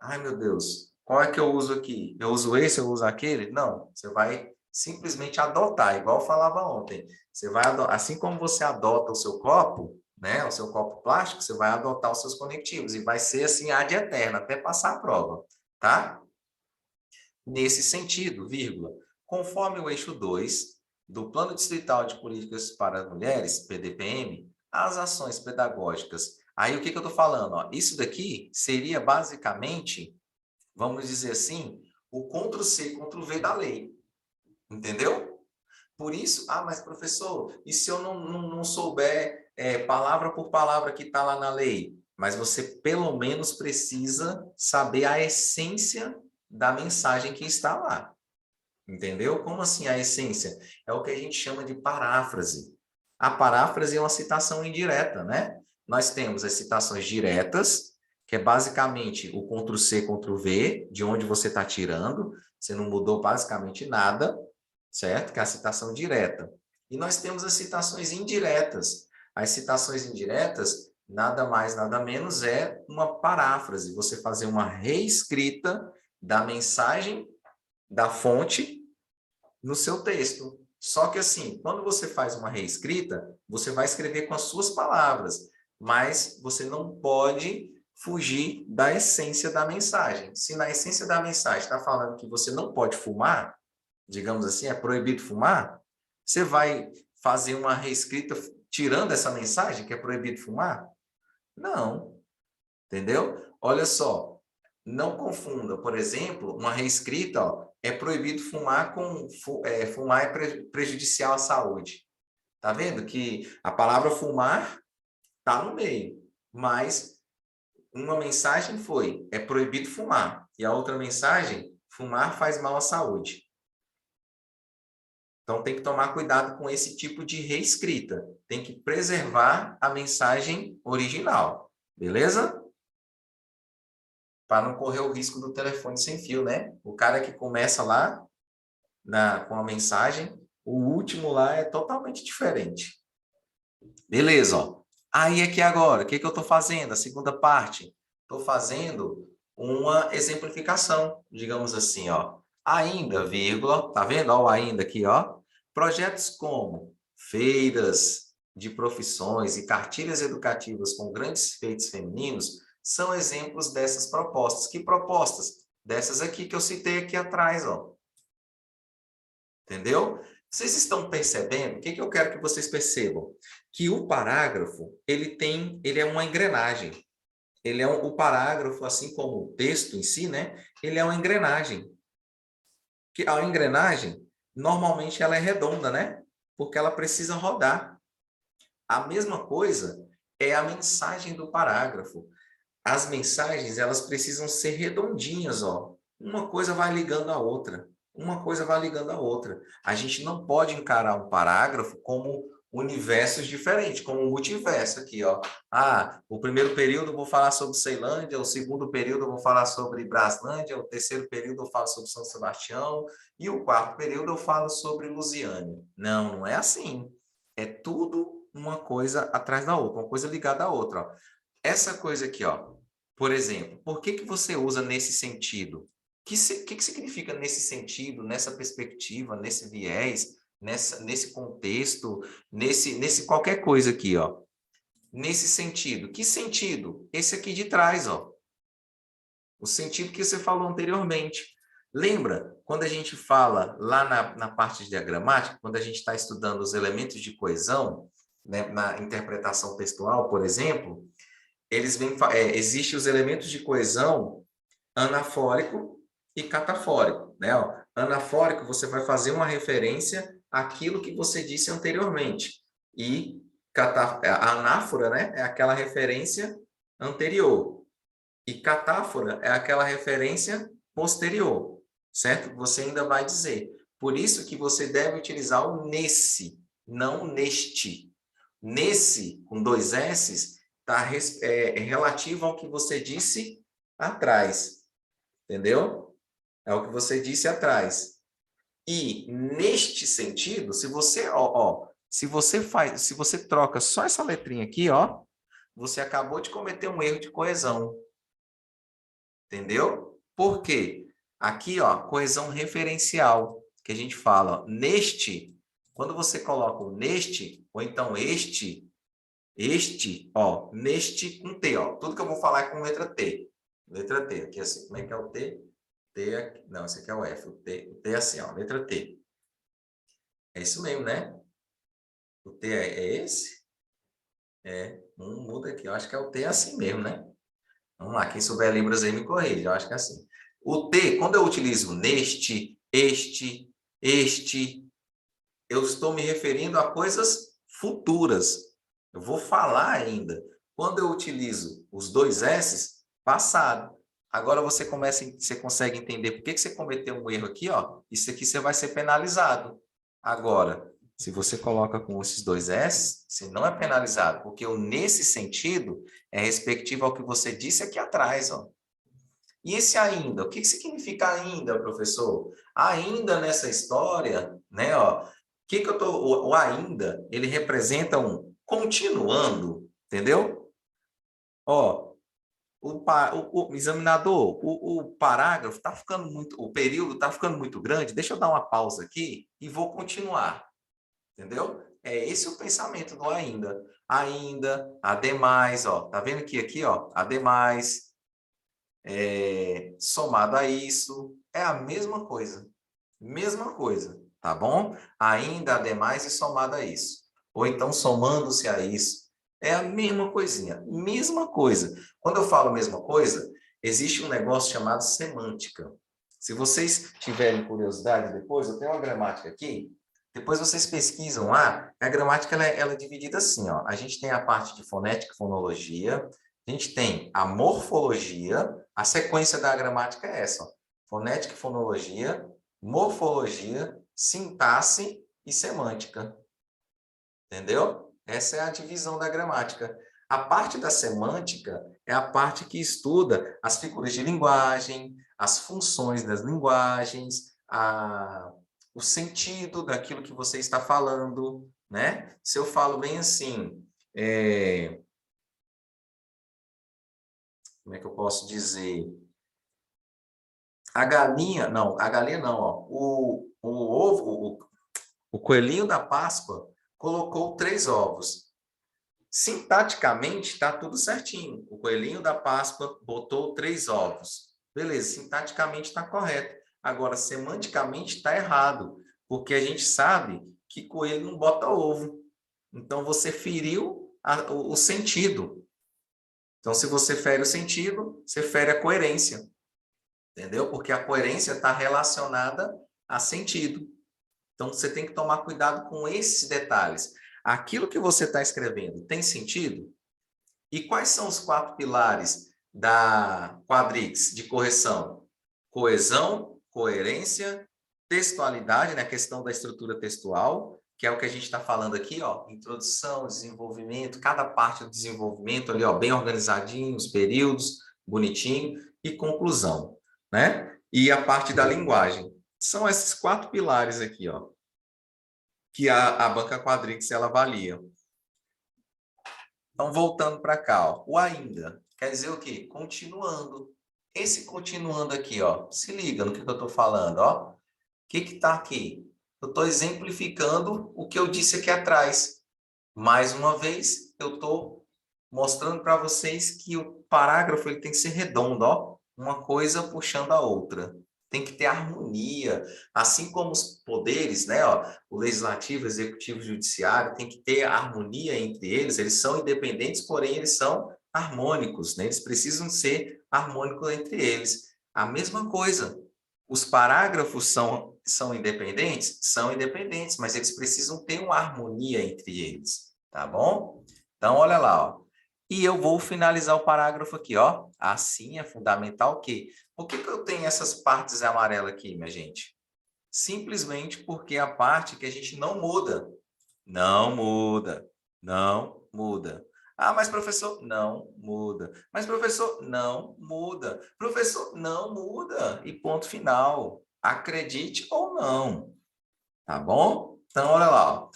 ai meu Deus, qual é que eu uso aqui? Eu uso esse, eu uso aquele? Não, você vai simplesmente adotar, igual eu falava ontem. Você vai assim como você adota o seu copo, né, o seu copo plástico, você vai adotar os seus conectivos e vai ser assim ad eterno até passar a prova, tá? Nesse sentido, vírgula, conforme o eixo 2 do Plano Distrital de Políticas para as Mulheres, PDPM, as ações pedagógicas. Aí o que eu estou falando? Ó, isso daqui seria basicamente, vamos dizer assim, o Ctrl+C, Ctrl+V da lei. Entendeu? Por isso, mas professor, e se eu não souber palavra por palavra que está lá na lei? Mas você pelo menos precisa saber a essência da mensagem que está lá. Entendeu? Como assim a essência? É o que a gente chama de paráfrase. A paráfrase é uma citação indireta, né? Nós temos as citações diretas, que é basicamente o Ctrl+C, Ctrl+V, de onde você está tirando, você não mudou basicamente nada, certo? Que é a citação direta. E nós temos as citações indiretas. As citações indiretas, nada mais, nada menos, é uma paráfrase, você fazer uma reescrita da mensagem da fonte no seu texto. Só que assim, quando você faz uma reescrita, você vai escrever com as suas palavras, mas você não pode fugir da essência da mensagem. Se na essência da mensagem está falando que você não pode fumar, digamos assim, é proibido fumar, você vai fazer uma reescrita tirando essa mensagem que é proibido fumar? Não, entendeu? Olha só, não confunda, por exemplo, uma reescrita, ó, é proibido fumar fumar é prejudicial à saúde. Tá vendo que a palavra fumar tá no meio, mas uma mensagem foi é proibido fumar e a outra mensagem fumar faz mal à saúde. Então tem que tomar cuidado com esse tipo de reescrita. Tem que preservar a mensagem original, beleza? Para não correr o risco do telefone sem fio, né? O cara que começa lá com a mensagem, o último lá é totalmente diferente. Beleza, ó. Aí aqui agora, o que eu estou fazendo? A segunda parte. Estou fazendo uma exemplificação, digamos assim, ó. Ainda, vírgula, tá vendo? Ó, o ainda aqui, ó. Projetos como feiras de profissões e cartilhas educativas com grandes feitos femininos são exemplos dessas propostas. Que propostas? Dessas aqui que eu citei aqui atrás, ó. Entendeu? Vocês estão percebendo? O que eu quero que vocês percebam? Que o parágrafo, ele é uma engrenagem. O parágrafo, assim como o texto em si, né? Ele é uma engrenagem. Que a engrenagem, normalmente ela é redonda, né? Porque ela precisa rodar. A mesma coisa é a mensagem do parágrafo. As mensagens, elas precisam ser redondinhas, ó. Uma coisa vai ligando à outra. Uma coisa vai ligando à outra. A gente não pode encarar um parágrafo como universos diferentes, como um multiverso aqui, ó. Ah, o primeiro período eu vou falar sobre Ceilândia, o segundo período eu vou falar sobre Braslândia, o terceiro período eu falo sobre São Sebastião e o quarto período eu falo sobre Lusiânia. Não, não é assim. É tudo uma coisa atrás da outra, uma coisa ligada à outra, ó. Essa coisa aqui, ó, por exemplo, por que que você usa nesse sentido? Que significa nesse sentido, nessa perspectiva, nesse viés, nesse contexto, nesse qualquer coisa aqui, ó? Nesse sentido. Que sentido? Esse aqui de trás, ó. O sentido que você falou anteriormente. Lembra, quando a gente fala lá na parte de diagramática, quando a gente está estudando os elementos de coesão, né, na interpretação textual, por exemplo, existem os elementos de coesão anafórico e catafórico, né? Ó, anafórico, você vai fazer uma referência àquilo que você disse anteriormente. E a anáfora, né, é aquela referência anterior. E catáfora é aquela referência posterior, certo? Você ainda vai dizer. Por isso que você deve utilizar o nesse, não neste. Nesse, com dois S's, está relativo ao que você disse atrás, entendeu? É o que você disse atrás. E neste sentido, se você, se você troca só essa letrinha aqui, ó, você acabou de cometer um erro de coesão, entendeu? Por quê? Aqui, ó, coesão referencial, que a gente fala, ó, neste, quando você coloca o neste, ou então este, ó, neste com T, ó. Tudo que eu vou falar é com letra T. Letra T, aqui assim. Como é que é o T? T aqui. Não, esse aqui é o F. O T é assim, ó, letra T. É isso mesmo, né? O T é esse? É, não muda aqui. Eu acho que é o T assim mesmo, né? Vamos lá, quem souber Libras aí me corrige. Eu acho que é assim. O T, quando eu utilizo neste, este, eu estou me referindo a coisas futuras. Eu vou falar ainda. Quando eu utilizo os dois S's, passado. Agora você consegue entender por que que você cometeu um erro aqui, ó. Isso aqui você vai ser penalizado. Agora, se você coloca com esses dois S's, você não é penalizado, porque o nesse sentido é respectivo ao que você disse aqui atrás, ó. E esse ainda, o que significa ainda, professor? Ainda nessa história, né, ó, o ainda, ele representa um continuando, entendeu? Ó, o examinador, o parágrafo está ficando muito, o período está ficando muito grande, deixa eu dar uma pausa aqui e vou continuar, entendeu? É esse o pensamento do ainda. Ainda, ademais, ó, tá vendo que aqui, ó, ademais, somado a isso, é a mesma coisa, tá bom? Ainda ademais e somado a isso. Ou então somando-se a isso. É a mesma coisinha, mesma coisa. Quando eu falo mesma coisa, existe um negócio chamado semântica. Se vocês tiverem curiosidade depois, eu tenho uma gramática aqui, depois vocês pesquisam lá, a gramática ela é dividida assim, ó. A gente tem a parte de fonética e fonologia, a gente tem a morfologia, a sequência da gramática é essa, ó. Fonética e fonologia, morfologia, sintaxe e semântica. Entendeu? Essa é a divisão da gramática. A parte da semântica é a parte que estuda as figuras de linguagem, as funções das linguagens, o sentido daquilo que você está falando, né? Se eu falo bem assim, como é que eu posso dizer? A galinha não, ó. O ovo, o coelhinho da Páscoa colocou 3 ovos. Sintaticamente está tudo certinho. O coelhinho da Páscoa botou 3 ovos. Beleza, sintaticamente está correto. Agora, semanticamente está errado, porque a gente sabe que coelho não bota ovo. Então, você feriu o sentido. Então, se você fere o sentido, você fere a coerência. Entendeu? Porque a coerência está relacionada a sentido. Então, você tem que tomar cuidado com esses detalhes. Aquilo que você está escrevendo tem sentido? E quais são os 4 pilares da Quadrix de correção? Coesão, coerência, textualidade, né? A questão da estrutura textual, que é o que a gente está falando aqui, ó, introdução, desenvolvimento, cada parte do desenvolvimento ali, ó, bem organizadinho, os períodos, bonitinho, e conclusão, né? E a parte da linguagem. São esses 4 pilares aqui, ó, que a banca Quadrix ela avalia. Então, voltando para cá, ó, o ainda quer dizer o quê? Continuando. Esse continuando aqui, ó, se liga no que eu estou falando, ó. O que está aqui? Eu estou exemplificando o que eu disse aqui atrás. Mais uma vez, eu estou mostrando para vocês que o parágrafo ele tem que ser redondo, ó, uma coisa puxando a outra. Tem que ter harmonia, assim como os poderes, né, ó, o legislativo, o executivo, o judiciário, tem que ter harmonia entre eles. Eles são independentes, porém eles são harmônicos, né? Eles precisam ser harmônicos entre eles. A mesma coisa. Os parágrafos são independentes? São independentes, mas eles precisam ter uma harmonia entre eles, tá bom? Então, olha lá, ó. E eu vou finalizar o parágrafo aqui, ó. Assim é fundamental que... Por que eu tenho essas partes amarelas aqui, minha gente? Simplesmente porque é a parte que a gente não muda. Não muda. Não muda. Ah, mas professor, não muda. Mas professor, não muda. Professor, não muda. E ponto final. Acredite ou não. Tá bom? Então, olha lá, ó.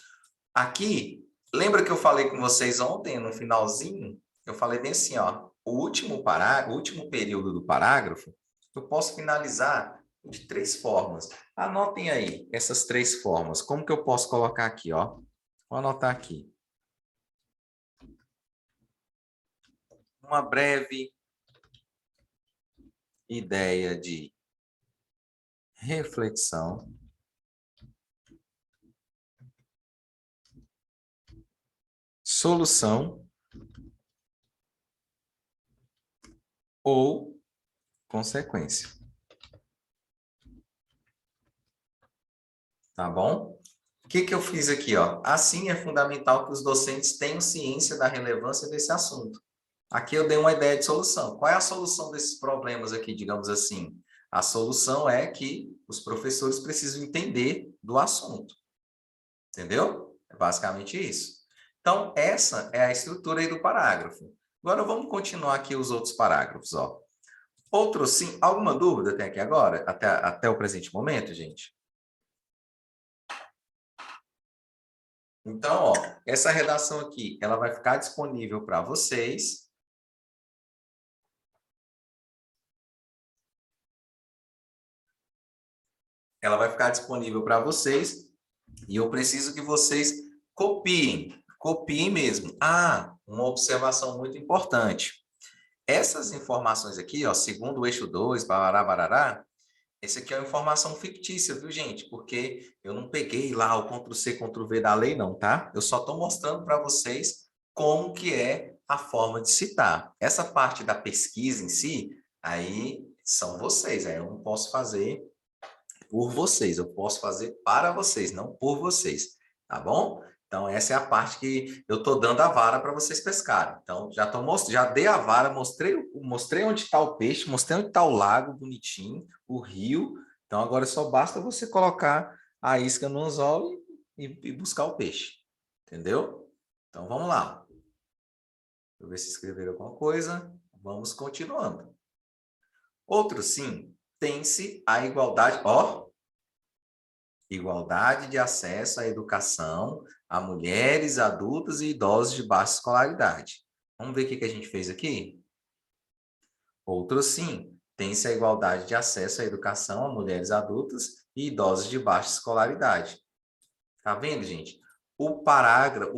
Aqui, lembra que eu falei com vocês ontem, no finalzinho? Eu falei bem assim, ó, o último período do parágrafo, eu posso finalizar de 3 formas. Anotem aí essas 3 formas. Como que eu posso colocar aqui, ó? Vou anotar aqui. Uma breve ideia de reflexão. Solução ou consequência. Tá bom? O que eu fiz aqui, ó? Assim é fundamental que os docentes tenham ciência da relevância desse assunto. Aqui eu dei uma ideia de solução. Qual é a solução desses problemas aqui, digamos assim? A solução é que os professores precisam entender do assunto. Entendeu? É basicamente isso. Então, essa é a estrutura aí do parágrafo. Agora, vamos continuar aqui os outros parágrafos, ó. Outro sim, alguma dúvida até aqui agora? Até o presente momento, gente? Então, ó, essa redação aqui, ela vai ficar disponível para vocês. Ela vai ficar disponível para vocês e eu preciso que vocês copiem, copiem mesmo. Ah, uma observação muito importante. Essas informações aqui, ó, segundo o eixo 2, barará, barará, esse aqui é uma informação fictícia, viu, gente? Porque eu não peguei lá o Ctrl+C, Ctrl+V da lei, não, tá? Eu só estou mostrando para vocês como que é a forma de citar. Essa parte da pesquisa em si, aí são vocês, aí eu não posso fazer por vocês, eu posso fazer para vocês, não por vocês, tá bom? Então, essa é a parte que eu estou dando a vara para vocês pescarem. Então, já dei a vara, mostrei onde está o peixe, mostrei onde está o lago bonitinho, o rio. Então, agora só basta você colocar a isca no anzol e buscar o peixe. Entendeu? Então, vamos lá. Deixa eu ver se escreveram alguma coisa. Vamos continuando. Outro sim, tem-se a igualdade... Ó, igualdade de acesso à educação a mulheres, adultos e idosos de baixa escolaridade. Vamos ver o que a gente fez aqui? Outro sim, tem-se a igualdade de acesso à educação a mulheres adultas e idosos de baixa escolaridade. Tá vendo, gente? O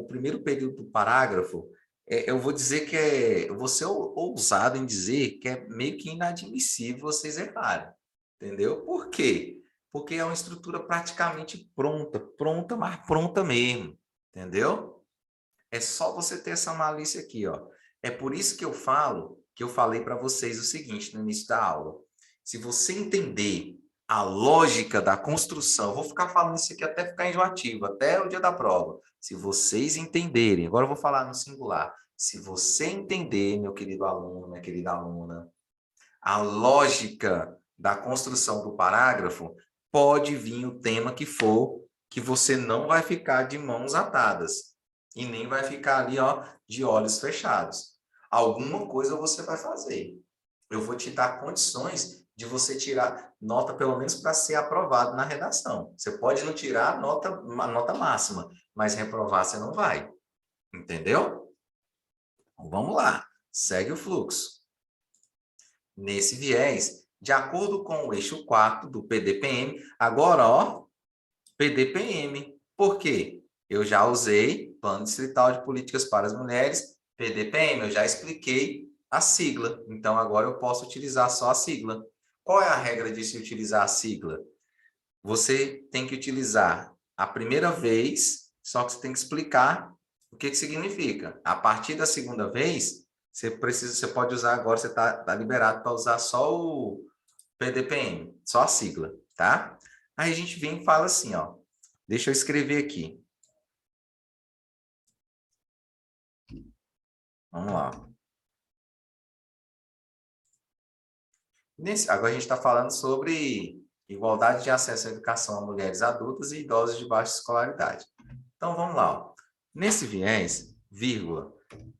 primeiro período do parágrafo, eu vou dizer que eu vou ser ousado em dizer que é meio que inadmissível vocês errarem. Entendeu? Por quê? Porque é uma estrutura praticamente pronta, pronta, mas pronta mesmo, entendeu? É só você ter essa malícia aqui, ó. É por isso que eu falo, que eu falei para vocês o seguinte no início da aula. Se você entender a lógica da construção. Vou ficar falando isso aqui até ficar enjoativo, até o dia da prova. Se vocês entenderem, agora eu vou falar no singular. Se você entender, meu querido aluno, minha querida aluna, a lógica da construção do parágrafo, pode vir o tema que for, que você não vai ficar de mãos atadas e nem vai ficar ali, ó, de olhos fechados. Alguma coisa você vai fazer. Eu vou te dar condições de você tirar nota, pelo menos para ser aprovado na redação. Você pode não tirar a nota máxima, mas reprovar você não vai. Entendeu? Então, vamos lá. Segue o fluxo. Nesse viés, de acordo com o eixo 4 do PDPM, agora, ó, PDPM. Por quê? Eu já usei Plano Distrital de Políticas para as Mulheres, PDPM, eu já expliquei a sigla. Então, agora eu posso utilizar só a sigla. Qual é a regra de se utilizar a sigla? Você tem que utilizar a primeira vez, só que você tem que explicar o que significa. A partir da segunda vez, você pode usar agora, você está liberado para usar só o PDPM, só a sigla, tá? Aí a gente vem e fala assim, ó. Deixa eu escrever aqui. Vamos lá. Agora a gente está falando sobre igualdade de acesso à educação a mulheres adultas e idosos de baixa escolaridade. Então, vamos lá. Ó. Nesse viés, vírgula,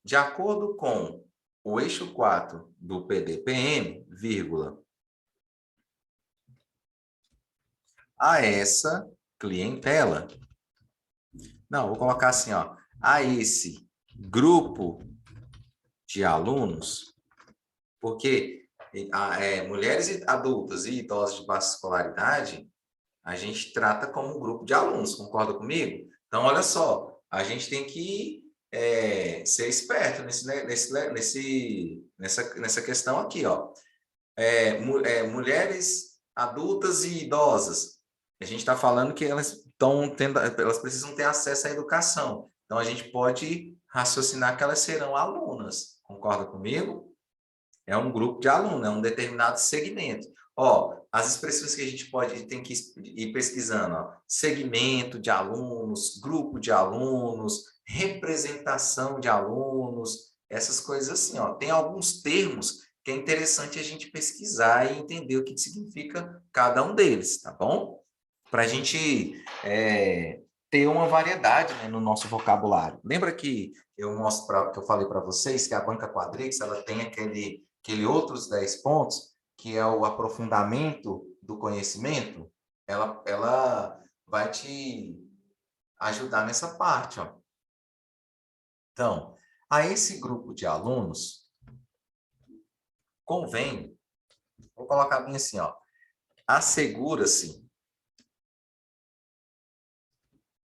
de acordo com o eixo 4 do PDPM, vírgula, a essa clientela. Não, vou colocar assim, ó, a esse grupo de alunos, porque mulheres adultas e idosos de baixa escolaridade, a gente trata como um grupo de alunos, concorda comigo? Então, olha só, a gente tem que ser esperto nessa questão aqui, ó. Mulheres adultas e idosas, a gente está falando que elas precisam ter acesso à educação. Então, a gente pode raciocinar que elas serão alunas, concorda comigo? É um grupo de alunos, é um determinado segmento. Ó, as expressões que a gente tem que ir pesquisando, ó, segmento de alunos, grupo de alunos, representação de alunos, essas coisas assim, ó. Tem alguns termos que é interessante a gente pesquisar e entender o que significa cada um deles, tá bom? Para a gente ter uma variedade, né, no nosso vocabulário. Lembra que que eu falei para vocês que a banca Quadrix ela tem aquele outros 10 pontos, que é o aprofundamento do conhecimento, ela vai te ajudar nessa parte, ó. Então, a esse grupo de alunos, convém, vou colocar bem assim, ó, assegura-se,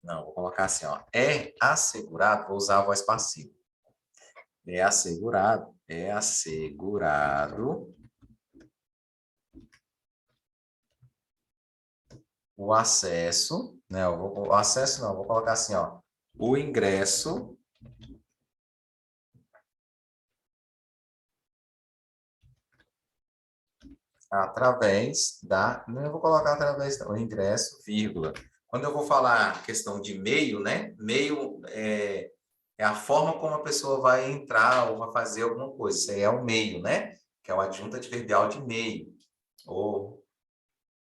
não, vou colocar assim, ó, é assegurado, vou usar a voz passiva, é assegurado o acesso, né? O acesso não, vou colocar assim, ó, o ingresso através da, não eu vou colocar através do ingresso, vírgula. Quando eu vou falar questão de meio, né? Meio é a forma como a pessoa vai entrar ou vai fazer alguma coisa. Isso aí é o meio, né? Que é o adjunto adverbial de meio. Ou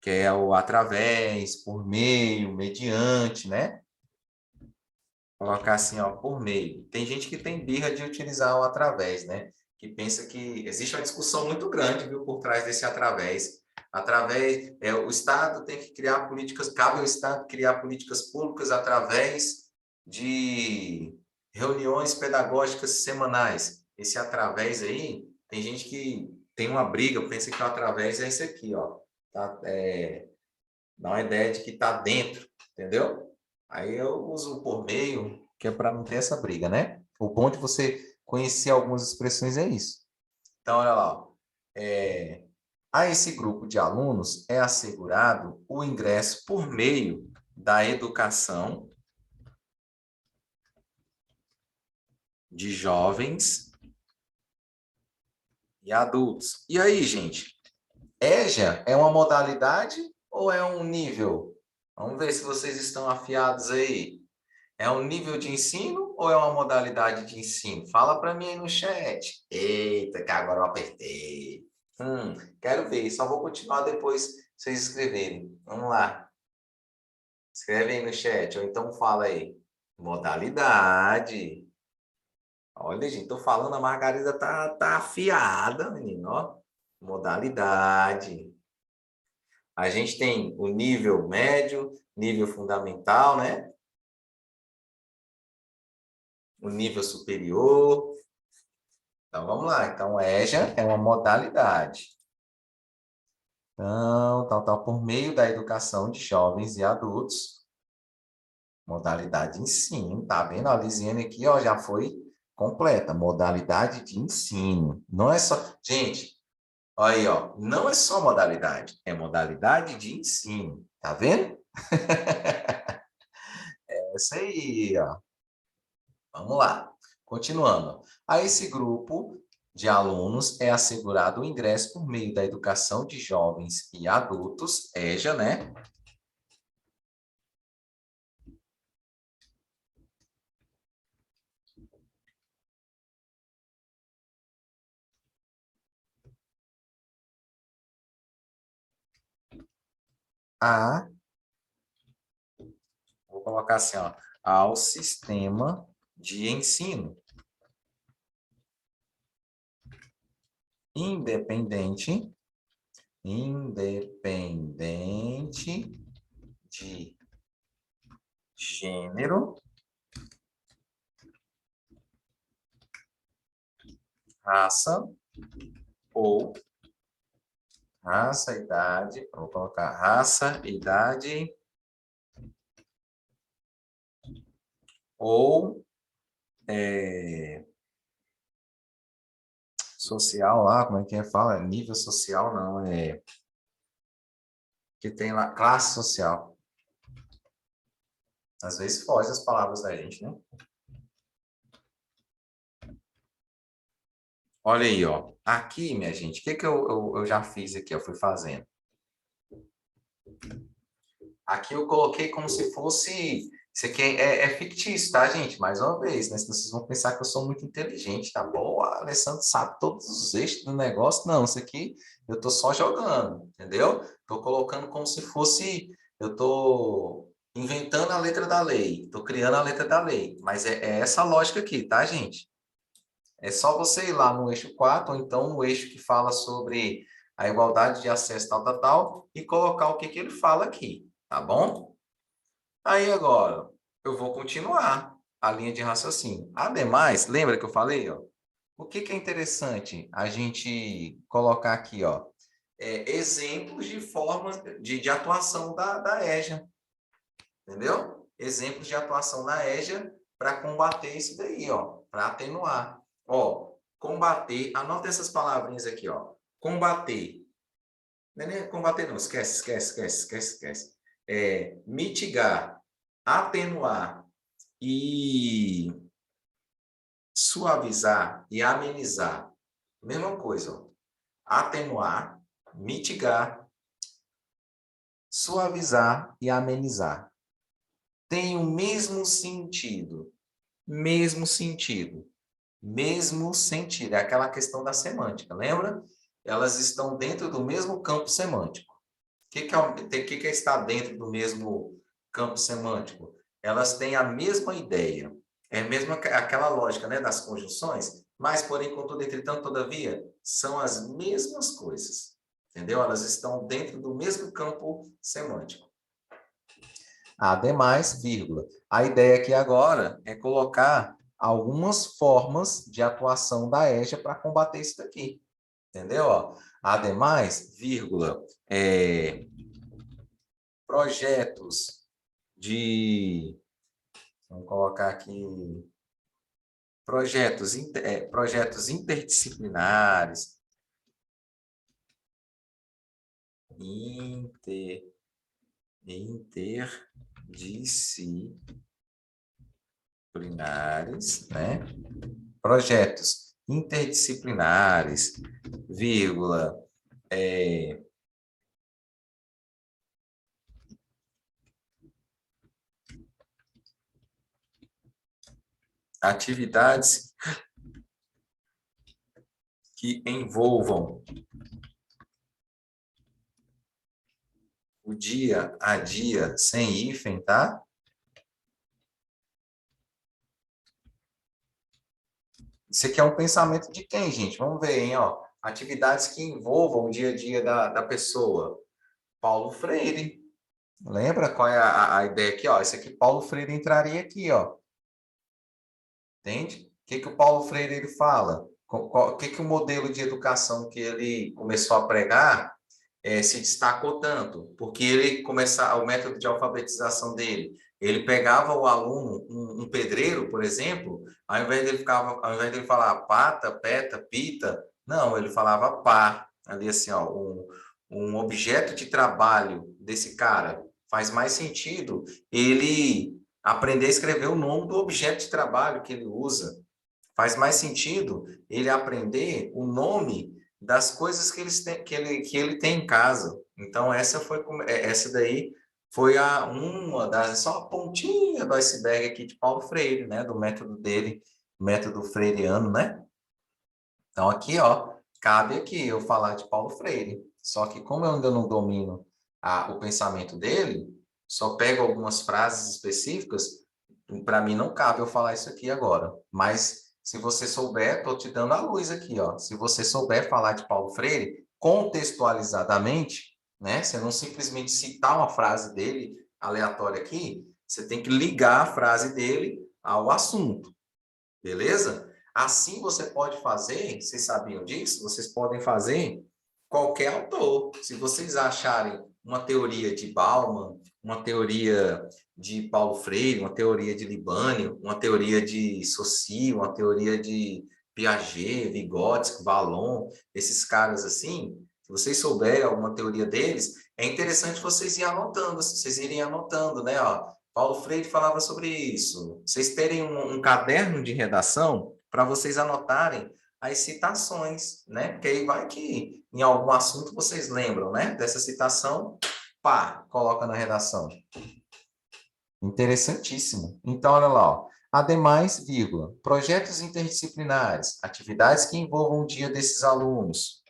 que é o através, por meio, mediante, né? Colocar assim, ó, por meio. Tem gente que tem birra de utilizar o através, né? Que pensa que existe uma discussão muito grande, viu, por trás desse através. Através, o Estado tem que criar políticas, cabe ao Estado criar políticas públicas através de reuniões pedagógicas semanais. Esse através aí, tem gente que tem uma briga, pensa que o através é esse aqui, ó. Tá? Dá uma ideia de que está dentro, entendeu? Aí eu uso o por meio, que é para não ter essa briga, né? O bom de você conhecer algumas expressões é isso. Então, olha lá. Ó. A esse grupo de alunos é assegurado o ingresso por meio da educação de jovens e adultos. E aí, gente? EJA é uma modalidade ou é um nível? Vamos ver se vocês estão afiados aí. É um nível de ensino ou é uma modalidade de ensino? Fala para mim aí no chat. Eita, que agora eu apertei. Quero ver. Só vou continuar depois vocês escreverem. Vamos lá. Escreve aí no chat, ou então fala aí. Modalidade. Olha, gente, tô falando, a Margarida tá afiada, menino, ó. Modalidade. A gente tem o nível médio, nível fundamental, né? O nível superior. Então, vamos lá. Então, EJA é uma modalidade. Então, por meio da educação de jovens e adultos, modalidade de ensino, tá vendo? A Lisiane aqui, ó, já foi completa. Modalidade de ensino. Não é só... Gente, olha aí, ó. Não é só modalidade, é modalidade de ensino. Tá vendo? É isso aí, ó. Vamos lá. Continuando. A esse grupo de alunos é assegurado o ingresso por meio da educação de jovens e adultos, EJA, né? A, vou colocar assim, ó, ao sistema de ensino independente, de gênero, raça ou idade, vou colocar raça, idade ou social lá, como é que é? Fala, nível social não, que tem lá, classe social. Às vezes foge as palavras da gente, né? Olha aí, ó. Aqui, minha gente, o que que eu já fiz aqui? Eu fui fazendo. Aqui eu coloquei como se fosse... Isso aqui é fictício, tá, gente? Mais uma vez, né? Senão vocês vão pensar que eu sou muito inteligente, tá bom? O Alessandro sabe todos os eixos do negócio. Não, isso aqui eu tô só jogando, entendeu? Tô colocando como se fosse... Eu tô inventando a letra da lei. Tô criando a letra da lei. Mas é essa lógica aqui, tá, gente? É só você ir lá no eixo 4 ou então no eixo que fala sobre a igualdade de acesso, tal, e colocar o que que ele fala aqui, tá bom? Aí agora, eu vou continuar a linha de raciocínio. Ademais, lembra que eu falei, ó? O que que é interessante a gente colocar aqui, ó? Exemplos de formas de atuação da EJA, entendeu? Exemplos de atuação da EJA para combater isso daí, ó, para atenuar. Ó, combater, anota essas palavrinhas aqui, ó. Combater. Não é nem combater, não, esquece. Mitigar, atenuar e suavizar e amenizar. Mesma coisa, ó. Atenuar, mitigar, suavizar e amenizar. Tem o mesmo sentido. Mesmo sentido. Mesmo sentido. É aquela questão da semântica, lembra? Elas estão dentro do mesmo campo semântico. O que é estar dentro do mesmo campo semântico? Elas têm a mesma ideia. É mesmo aquela lógica, né, das conjunções, mas, porém, contudo, entretanto, todavia, são as mesmas coisas. Entendeu? Elas estão dentro do mesmo campo semântico. Ademais, vírgula. A ideia aqui agora é colocar algumas formas de atuação da EJA para combater isso daqui. Entendeu? Ó, ademais, vírgula, projetos de... Vamos colocar aqui... Projetos interdisciplinares. Interdisciplinares, né? Projetos interdisciplinares, vírgula, atividades que envolvam o dia a dia sem hífen, tá? Isso aqui é um pensamento de quem, gente? Vamos ver, hein? Ó. Atividades que envolvam o dia a dia da pessoa. Paulo Freire. Lembra qual é a ideia aqui? Ó? Esse aqui, Paulo Freire entraria aqui, ó. Entende? O que, que o Paulo Freire ele fala? O que, que o modelo de educação que ele começou a pregar se destacou tanto? Porque ele começava o método de alfabetização dele. Ele pegava o aluno, um pedreiro, por exemplo, ao invés dele falar pata, peta, pita, não, ele falava pá, ali assim, ó, um objeto de trabalho desse cara. Faz mais sentido ele aprender a escrever o nome do objeto de trabalho que ele usa. Faz mais sentido ele aprender o nome das coisas que ele tem em casa. Então, essa daí foi uma das, só a pontinha do iceberg aqui de Paulo Freire, né? Do método dele, método freiriano, né? Então, aqui, ó, cabe aqui eu falar de Paulo Freire. Só que como eu ainda não domino o pensamento dele, só pego algumas frases específicas, para mim não cabe eu falar isso aqui agora. Mas se você souber, estou te dando a luz aqui, ó. Se você souber falar de Paulo Freire contextualizadamente, né? Você não simplesmente citar uma frase dele aleatória aqui, você tem que ligar a frase dele ao assunto. Beleza? Assim você pode fazer, vocês sabiam disso? Vocês podem fazer qualquer autor. Se vocês acharem uma teoria de Bauman, uma teoria de Paulo Freire, uma teoria de Libânio, uma teoria de Saussure, uma teoria de Piaget, Vygotsky, Vallon, esses caras assim, se vocês souberem alguma teoria deles, é interessante vocês irem anotando, vocês irem anotando, né? Ó, Paulo Freire falava sobre isso. Vocês terem um caderno de redação para vocês anotarem as citações, né? Porque aí vai que em algum assunto vocês lembram, né? Dessa citação, pá, coloca na redação. Interessantíssimo. Então, olha lá, ó. Ademais, vírgula, projetos interdisciplinares, atividades que envolvam o dia desses alunos.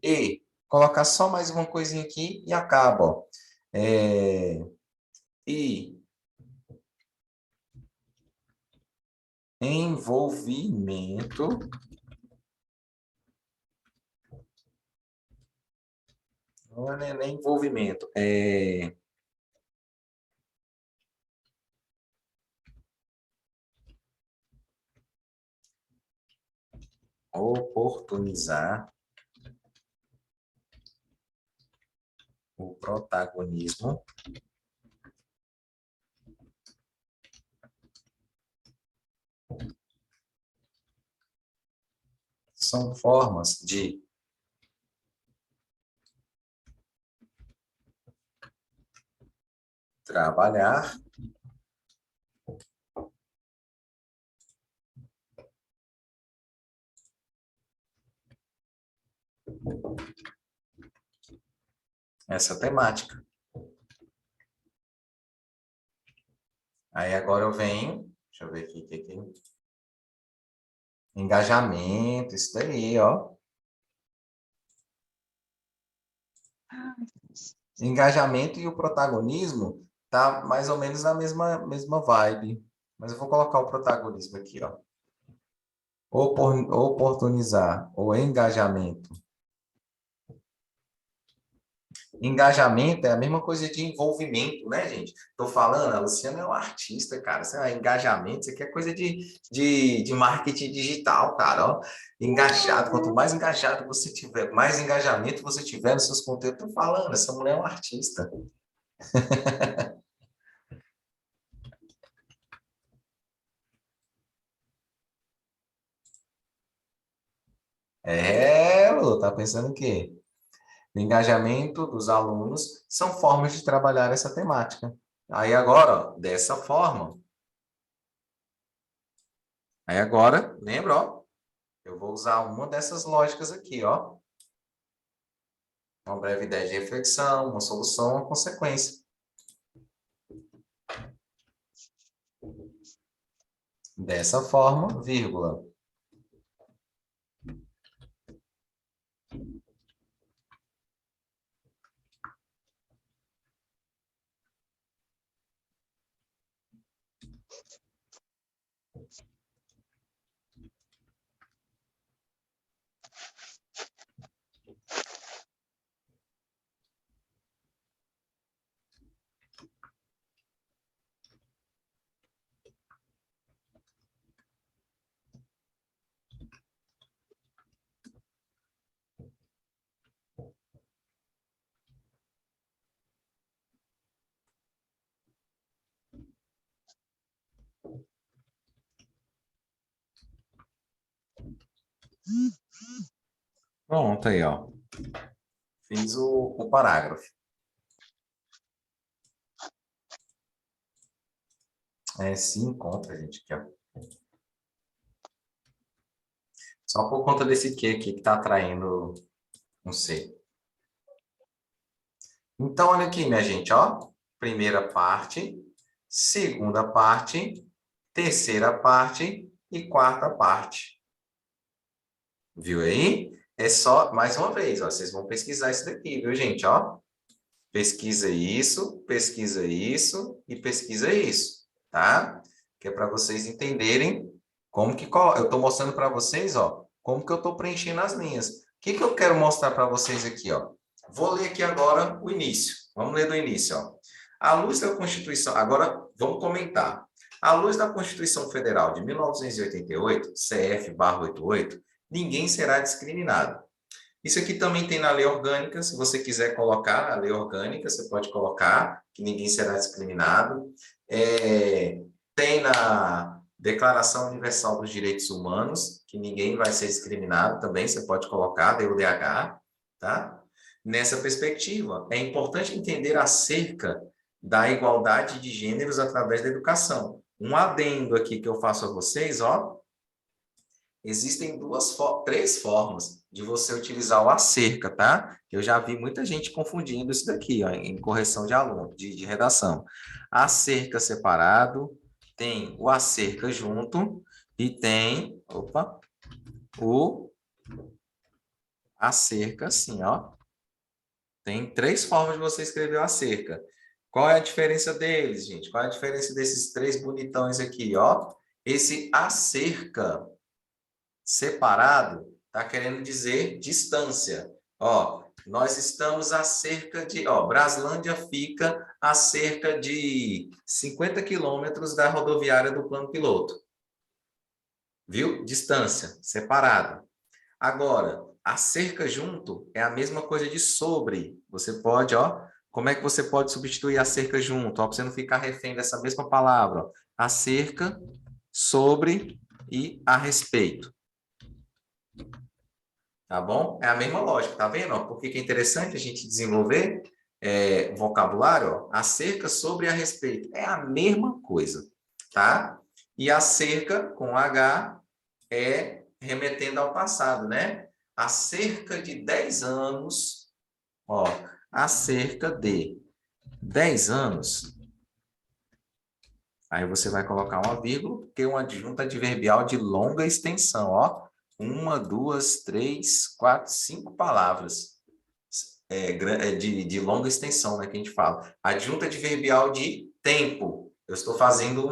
E colocar só mais uma coisinha aqui e acaba, ó. E envolvimento não é nem envolvimento, é oportunizar o protagonismo são formas de trabalhar essa temática. Aí agora eu venho, deixa eu ver aqui, engajamento, isso daí, ó. Engajamento e o protagonismo tá mais ou menos na mesma vibe. Mas eu vou colocar o protagonismo aqui, ó. Oportunizar o engajamento. Engajamento é a mesma coisa de envolvimento, né, gente? Tô falando, a Luciana é um artista, cara. Isso é engajamento, isso aqui é coisa de marketing digital, cara. Ó. Engajado, quanto mais engajado você tiver, mais engajamento você tiver nos seus conteúdos. Tô falando, essa mulher é um artista. Lu, tá pensando o quê? O engajamento dos alunos são formas de trabalhar essa temática. Aí agora, ó, dessa forma. Aí agora, lembra, ó, eu vou usar uma dessas lógicas aqui, ó. Uma breve ideia de reflexão, uma solução, uma consequência. Dessa forma, vírgula. Pronto aí, ó. Fiz o parágrafo. Se encontra, gente, aqui, ó. Só por conta desse que aqui que tá atraindo, não sei. Então, olha aqui, minha gente, ó. Primeira parte, segunda parte, terceira parte e quarta parte. Viu aí? É só, mais uma vez, ó, vocês vão pesquisar isso daqui, viu, gente, ó? Pesquisa isso e pesquisa isso, tá? Que é para vocês entenderem como que eu estou mostrando para vocês, ó, como que eu estou preenchendo as linhas. O que que eu quero mostrar para vocês aqui, ó? Vou ler aqui agora o início. Vamos ler do início, ó. À luz da Constituição, agora vamos comentar. À luz da Constituição Federal de 1988, CF/88, ninguém será discriminado. Isso aqui também tem na lei orgânica, se você quiser colocar na lei orgânica, você pode colocar, que ninguém será discriminado. Tem na Declaração Universal dos Direitos Humanos, que ninguém vai ser discriminado também, você pode colocar, DUDH, tá? Nessa perspectiva, é importante entender acerca da igualdade de gêneros através da educação. Um adendo aqui que eu faço a vocês, ó, existem três formas de você utilizar o acerca, tá? Eu já vi muita gente confundindo isso daqui, ó, em correção de aluno, de redação. Acerca separado, tem o acerca junto e tem, o acerca assim, ó. Tem três formas de você escrever o acerca. Qual é a diferença deles, gente? Qual é a diferença desses três bonitões aqui, ó? Esse acerca separado está querendo dizer distância. Ó, nós estamos a cerca de... Ó, Braslândia fica a cerca de 50 quilômetros da rodoviária do plano piloto. Viu? Distância, separado. Agora, a cerca junto é a mesma coisa de sobre. Você pode, ó... Como é que você pode substituir a cerca junto? Ó, para você não ficar refém dessa mesma palavra. Ó. A cerca, sobre e a respeito. Tá bom? É a mesma lógica, tá vendo? Por que é interessante a gente desenvolver vocabulário? Ó, acerca, sobre e a respeito. É a mesma coisa, tá? E acerca, com H, é remetendo ao passado, né? Há cerca de 10 anos, ó, há cerca de 10 anos, aí você vai colocar uma vírgula, porque é uma adjunta adverbial de longa extensão, ó. Uma, duas, três, quatro, cinco palavras de longa extensão, né, que a gente fala. Adjunta adverbial de tempo. Eu estou fazendo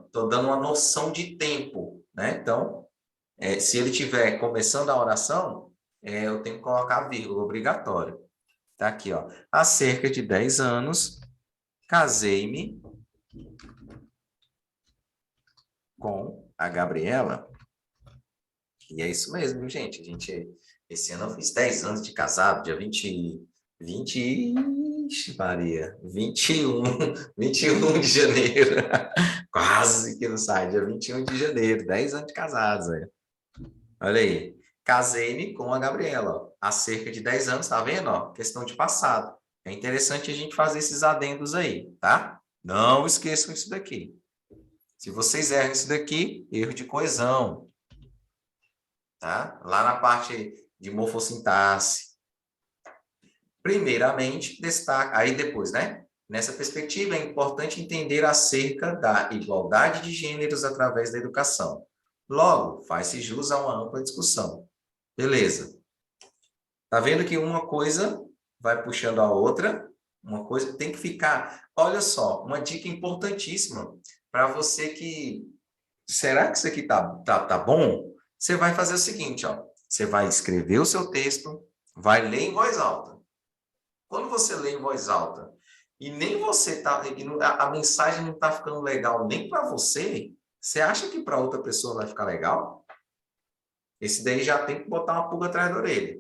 estou dando uma noção de tempo, né? Então, se ele estiver começando a oração, eu tenho que colocar vírgula, obrigatório. Tá aqui, ó. Há cerca de 10 anos, casei-me com a Gabriela. E é isso mesmo, gente. Esse ano eu fiz 10 anos de casado, dia 20, ixi, Maria, 21 de janeiro. Quase que não sai, dia 21 de janeiro, 10 anos de casados. Aí. Olha aí. Casei-me com a Gabriela, ó, há cerca de 10 anos, tá vendo? Ó, questão de passado. É interessante a gente fazer esses adendos aí, tá? Não esqueçam isso daqui. Se vocês erram isso daqui, erro de coesão, tá? Lá na parte de morfossintaxe. Primeiramente, destaca, aí depois, né? Nessa perspectiva, é importante entender acerca da igualdade de gêneros através da educação. Logo, faz-se jus a uma ampla discussão. Beleza. Tá vendo que uma coisa vai puxando a outra? Uma coisa tem que ficar. Olha só, uma dica importantíssima para você que. Será que isso aqui tá bom? Você vai fazer o seguinte, ó. Você vai escrever o seu texto, vai ler em voz alta. Quando você lê em voz alta e nem você tá, a mensagem não está ficando legal nem para você, você acha que para outra pessoa vai ficar legal? Esse daí já tem que botar uma pulga atrás da orelha.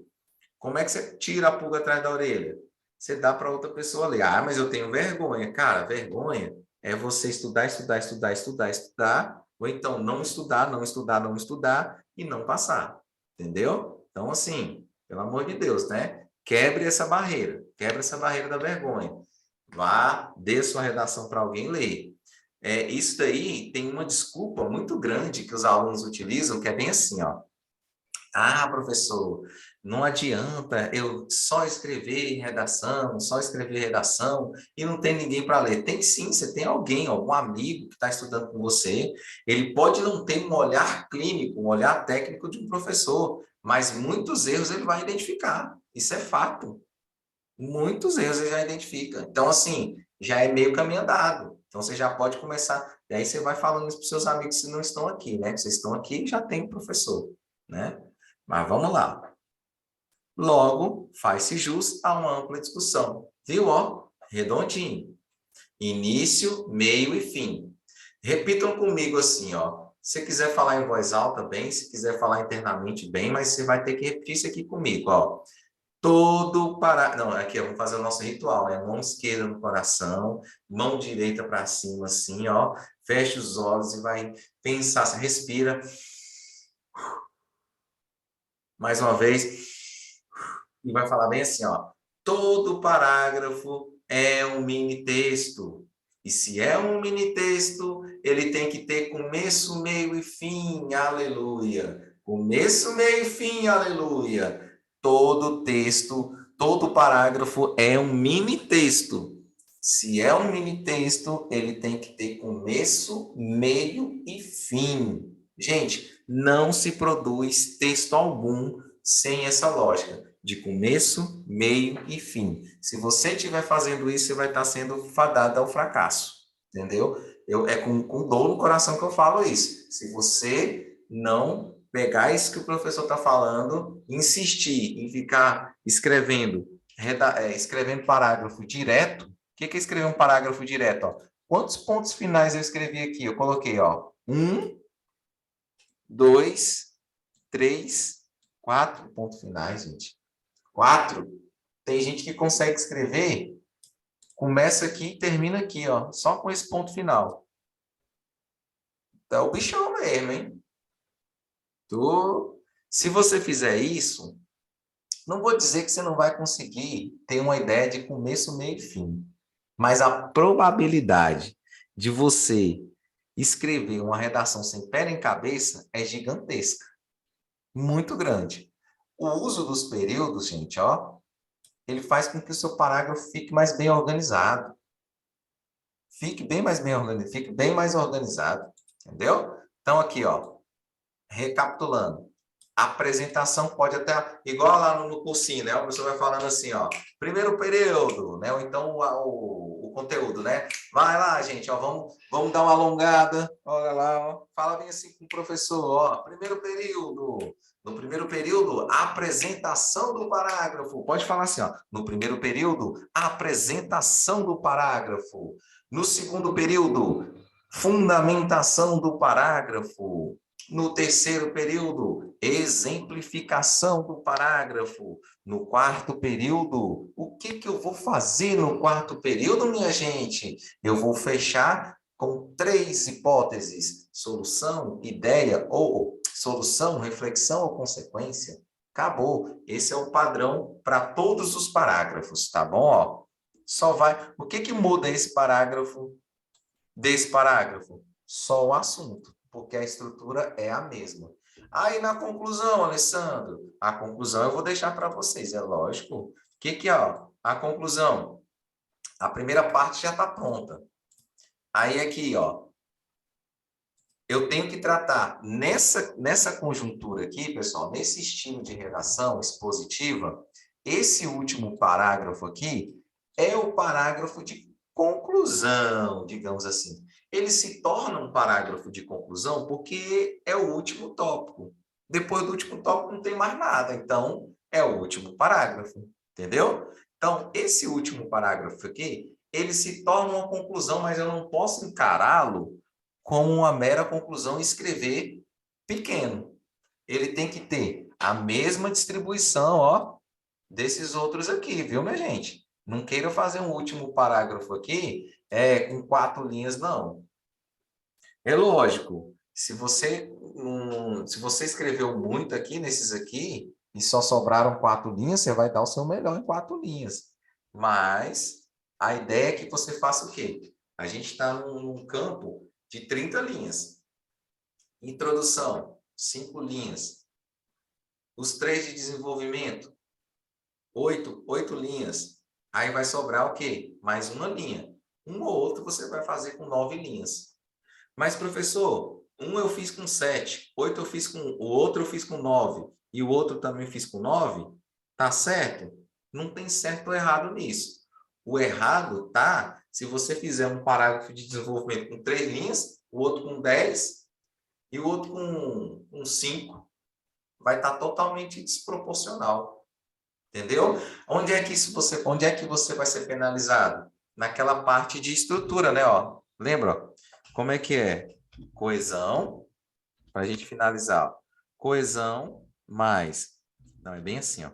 Como é que você tira a pulga atrás da orelha? Você dá para outra pessoa ler. Ah, mas eu tenho vergonha. Cara, vergonha é você estudar, estudar, estudar, estudar, estudar, ou então não estudar, não estudar, não estudar e não passar. Entendeu? Então, assim, pelo amor de Deus, né? Quebre essa barreira da vergonha. Vá, dê sua redação para alguém ler. Isso daí tem uma desculpa muito grande que os alunos utilizam, que é bem assim, ó. Ah, professor, não adianta eu só escrever redação, só escrever redação e não tem ninguém para ler. Tem sim, você tem alguém, algum amigo que está estudando com você. Ele pode não ter um olhar clínico, um olhar técnico de um professor, mas muitos erros ele vai identificar. Isso é fato. Muitos erros ele já identifica. Então, assim, já é meio caminho andado. Então, você já pode começar. E aí você vai falando isso para os seus amigos que não estão aqui, né? Vocês estão aqui e já tem um professor, né? Mas vamos lá. Logo, faz-se jus a uma ampla discussão. Viu, ó? Redondinho. Início, meio e fim. Repitam comigo assim, ó. Se quiser falar em voz alta, bem. Se quiser falar internamente, bem. Mas você vai ter que repetir isso aqui comigo, ó. Todo para... Não, aqui, ó, vamos fazer o nosso ritual, né? Mão esquerda no coração, mão direita para cima, assim, ó. Fecha os olhos e vai pensar. Você respira. Mais uma vez. E vai falar bem assim, ó. Todo parágrafo é um mini texto. E se é um mini texto, ele tem que ter começo, meio e fim. Aleluia. Começo, meio e fim. Aleluia. Todo texto, todo parágrafo é um mini texto. Se é um mini texto, ele tem que ter começo, meio e fim. Gente, não se produz texto algum sem essa lógica de começo, meio e fim. Se você estiver fazendo isso, você vai estar sendo fadado ao fracasso, entendeu? É com dor no coração que eu falo isso. Se você não pegar isso que o professor está falando, insistir em ficar escrevendo, escrevendo parágrafo direto, o que é escrever um parágrafo direto? Ó? Quantos pontos finais eu escrevi aqui? Eu coloquei, ó, 1, 2, 3, 4 pontos finais, gente. 4. Tem gente que consegue escrever, começa aqui e termina aqui, ó, só com esse ponto final. Então, o bichão mesmo, hein? Se você fizer isso, não vou dizer que você não vai conseguir ter uma ideia de começo, meio e fim. Mas a probabilidade de você escrever uma redação sem pé em cabeça é gigantesca. Muito grande. O uso dos períodos, gente, ó, ele faz com que o seu parágrafo fique mais bem organizado. Fique bem mais bem organizado, fique bem mais organizado, entendeu? Então, aqui, ó, recapitulando. A apresentação pode até, igual lá no cursinho, né? O professor vai falando assim, ó, primeiro período, né? Ou então o conteúdo, né? Vai lá, gente, ó, vamos dar uma alongada, olha lá, ó. Fala bem assim com o professor, ó, primeiro período. No primeiro período, a apresentação do parágrafo. Pode falar assim, ó, no primeiro período, a apresentação do parágrafo. No segundo período, fundamentação do parágrafo. No terceiro período, exemplificação do parágrafo. No quarto período, o que eu vou fazer no quarto período, minha gente? Eu vou fechar com 3 hipóteses: solução, ideia ou solução, reflexão ou consequência. Acabou. Esse é o padrão para todos os parágrafos, tá bom? Ó, só vai. O que muda esse parágrafo desse parágrafo? Só o assunto, porque a estrutura é a mesma. Aí na conclusão, Alessandro, a conclusão eu vou deixar para vocês, é lógico. O que é, ó, a conclusão? A primeira parte já está pronta. Aí aqui, ó, eu tenho que tratar nessa conjuntura aqui, pessoal, nesse estilo de redação expositiva, esse último parágrafo aqui é o parágrafo de conclusão, digamos assim. Ele se torna um parágrafo de conclusão porque é o último tópico. Depois do último tópico não tem mais nada, então é o último parágrafo, entendeu? Então, esse último parágrafo aqui, ele se torna uma conclusão, mas eu não posso encará-lo como uma mera conclusão e escrever pequeno. Ele tem que ter a mesma distribuição, ó, desses outros aqui, viu, minha gente? Não queira fazer um último parágrafo aqui com 4 linhas, não. É lógico, se você escreveu muito aqui nesses aqui e só sobraram 4 linhas, você vai dar o seu melhor em 4 linhas. Mas a ideia é que você faça o quê? A gente está num campo de 30 linhas. Introdução, 5 linhas. Os 3 de desenvolvimento, 8 linhas. Aí vai sobrar o quê? Mais uma linha. Um ou outro você vai fazer com 9 linhas. Mas, professor, um eu fiz com 7, 8 eu fiz com... O outro eu fiz com 9, e o outro também fiz com 9. Tá certo? Não tem certo ou errado nisso. O errado tá se você fizer um parágrafo de desenvolvimento com 3 linhas, o outro com 10 e o outro com 5. Vai estar totalmente desproporcional. Entendeu? Onde é que você vai ser penalizado? Naquela parte de estrutura, né? Ó, lembra? Ó? Como é que é? Coesão, para a gente finalizar. Ó. Coesão mais... Não, é bem assim, ó.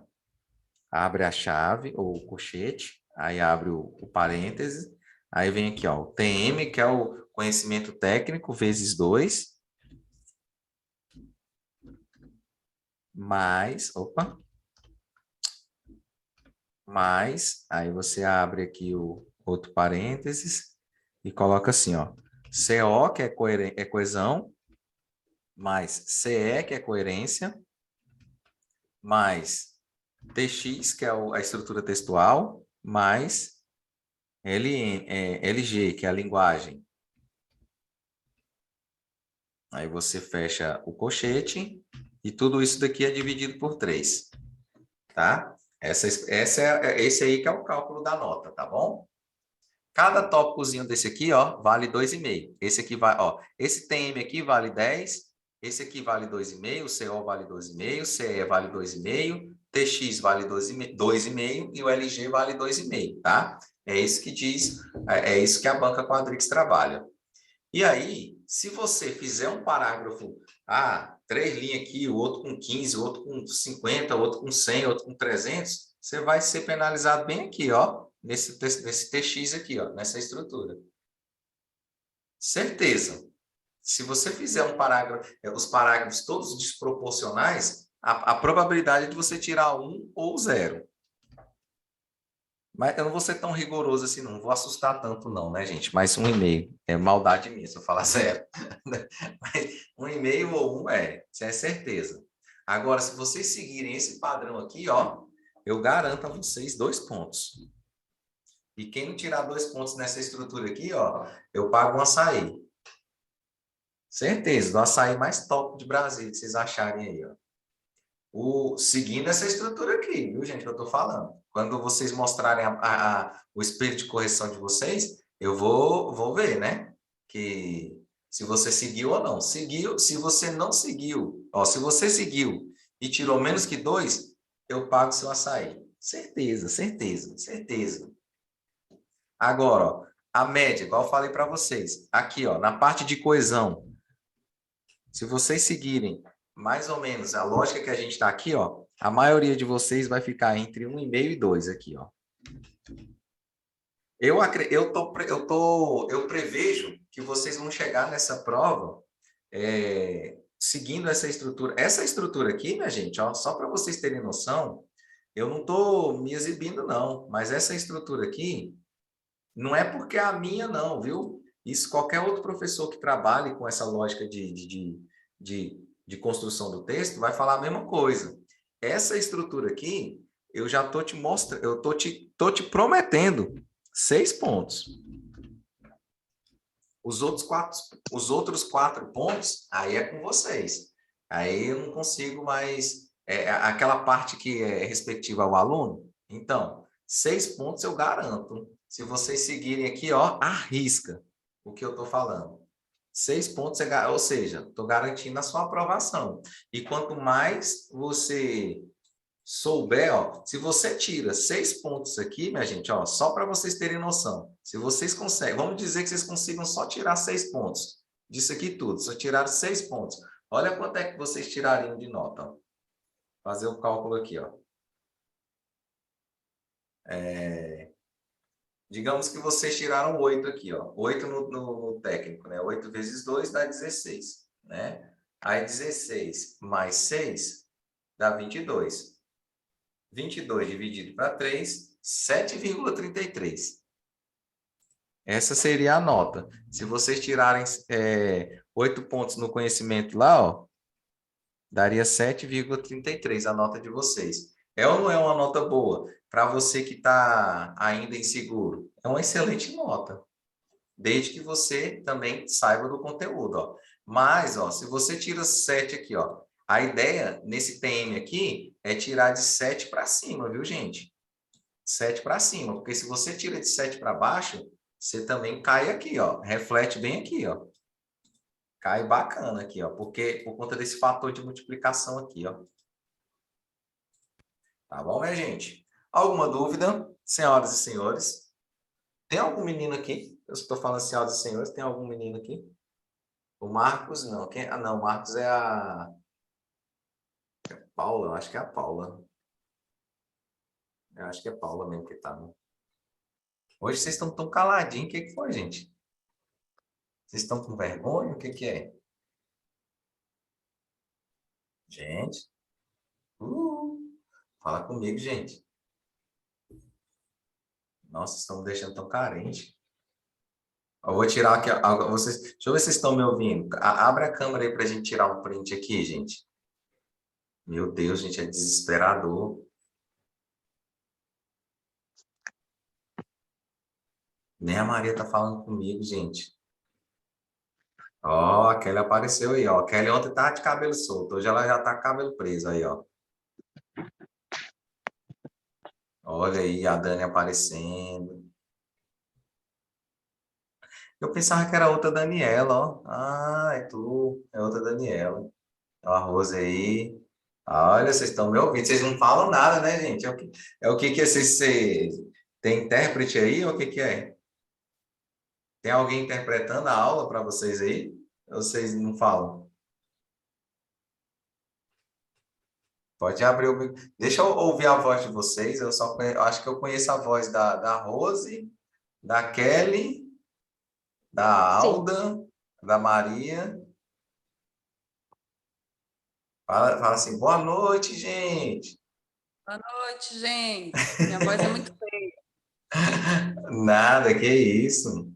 Abre a chave, ou o colchete, aí abre o parêntese, aí vem aqui, ó, o TM, que é o conhecimento técnico, vezes 2, mais, opa, mais, aí você abre aqui o outro parênteses e coloca assim, ó, CO, que é coesão, mais CE, que é coerência, mais TX, que é a estrutura textual, mais LG, que é a linguagem. Aí você fecha o colchete e tudo isso daqui é dividido por 3, tá? Esse aí que é o cálculo da nota, tá bom? Cada tópicozinho desse aqui, ó, vale 2,5. Esse aqui vai, ó, esse TM aqui vale 10, esse aqui vale 2,5, o CO vale 2,5, CE vale 2,5, TX vale 2,5 e o LG vale 2,5, tá? É isso que diz, é isso que a banca Quadrix trabalha. E aí, se você fizer um parágrafo, 3 linhas aqui, o outro com 15, o outro com 50, o outro com 100, o outro com 300, você vai ser penalizado bem aqui, ó, nesse TX aqui, ó, nessa estrutura. Certeza. Se você fizer um parágrafo, os parágrafos todos desproporcionais, a probabilidade de você tirar 1 ou 0. Mas eu não vou ser tão rigoroso assim, não vou assustar tanto não, né, gente? Mas 1,5 é maldade minha, se eu falar 0. Mas 1,5 ou 1 isso é certeza. Agora, se vocês seguirem esse padrão aqui, ó, eu garanto a vocês 2 pontos. E quem não tirar 2 pontos nessa estrutura aqui, ó, eu pago um açaí. Certeza, do açaí mais top de Brasília, que vocês acharem aí, ó. Seguindo essa estrutura aqui, viu, gente, que eu estou falando. Quando vocês mostrarem o espelho de correção de vocês, eu vou ver, né? Que se você seguiu ou não. Seguiu, se você não seguiu, ó, se você seguiu e tirou menos que 2, eu pago seu açaí. Certeza, certeza, certeza. Agora, ó, a média, igual eu falei para vocês, aqui, ó, na parte de coesão, se vocês seguirem mais ou menos a lógica que a gente está aqui, ó, a maioria de vocês vai ficar entre 1,5 e 2 aqui, ó. Eu prevejo que vocês vão chegar nessa prova seguindo essa estrutura. Essa estrutura aqui, minha gente, ó, só para vocês terem noção, eu não estou me exibindo, não, mas essa estrutura aqui não é porque é a minha, não, viu? Isso qualquer outro professor que trabalhe com essa lógica de construção do texto vai falar a mesma coisa. Essa estrutura aqui, eu já estou te mostrando, eu estou te prometendo 6 pontos. Os outros 4 pontos, aí é com vocês. Aí eu não consigo mais... aquela parte que é respectiva ao aluno. Então, 6 pontos eu garanto. Se vocês seguirem aqui, ó, arrisca o que eu estou falando. 6 pontos, ou seja, estou garantindo a sua aprovação. E quanto mais você souber, ó, se você tira 6 pontos aqui, minha gente, ó, só para vocês terem noção, se vocês conseguem, vamos dizer que vocês consigam só tirar 6 pontos disso aqui tudo, só tiraram 6 pontos. Olha quanto é que vocês tirariam de nota, ó. Fazer o cálculo aqui, ó. Digamos que vocês tiraram 8 aqui, ó. 8 no técnico, né? 8 vezes 2 dá 16, né? Aí 16 mais 6 dá 22. 22 dividido para 3, 7,33. Essa seria a nota. Se vocês tirarem 8 pontos no conhecimento lá, ó, daria 7,33 a nota de vocês. É ou não é uma nota boa? Para você que está ainda inseguro, é uma excelente nota. Desde que você também saiba do conteúdo, ó. Mas, ó, se você tira 7 aqui, ó, a ideia nesse TM aqui é tirar de 7 para cima, viu, gente? 7 para cima, porque se você tira de 7 para baixo, você também cai aqui, ó. Reflete bem aqui, ó. Cai bacana aqui, ó, porque por conta desse fator de multiplicação aqui, ó. Tá bom, minha gente? Alguma dúvida, senhoras e senhores? Tem algum menino aqui? Eu estou falando senhoras e senhores, tem algum menino aqui? O Marcos, não. Quem? Ah, não, o Marcos é a Paula, eu acho que é a Paula. Eu acho que é a Paula mesmo que tá. Né? Hoje vocês estão tão caladinhos, o que que foi, gente? Vocês estão com vergonha? O que que é? Gente, fala comigo, gente. Nossa, estão me deixando tão carente. Eu vou tirar aqui, vocês, deixa eu ver se vocês estão me ouvindo. Abre a câmera aí para a gente tirar um print aqui, gente. Meu Deus, gente, é desesperador. Nem a Maria tá falando comigo, gente. Ó, a Kelly apareceu aí, ó. A Kelly ontem tava de cabelo solto, hoje ela já tá com cabelo preso aí, ó. Olha aí a Dani aparecendo. Eu pensava que era outra Daniela, ó. Ah, é tu, é outra Daniela. É uma Rose aí. Olha, vocês estão me ouvindo. Vocês não falam nada, né, gente? É o que que é tem intérprete aí ou o que que é? Tem alguém interpretando a aula para vocês aí? Ou vocês não falam? Pode abrir o Deixa eu ouvir a voz de vocês. Eu acho que eu conheço a voz da Rose, da Kelly, da Sim. Alda, da Maria. Fala assim, boa noite, gente. Boa noite, gente. Minha voz é muito feia. Nada, que isso.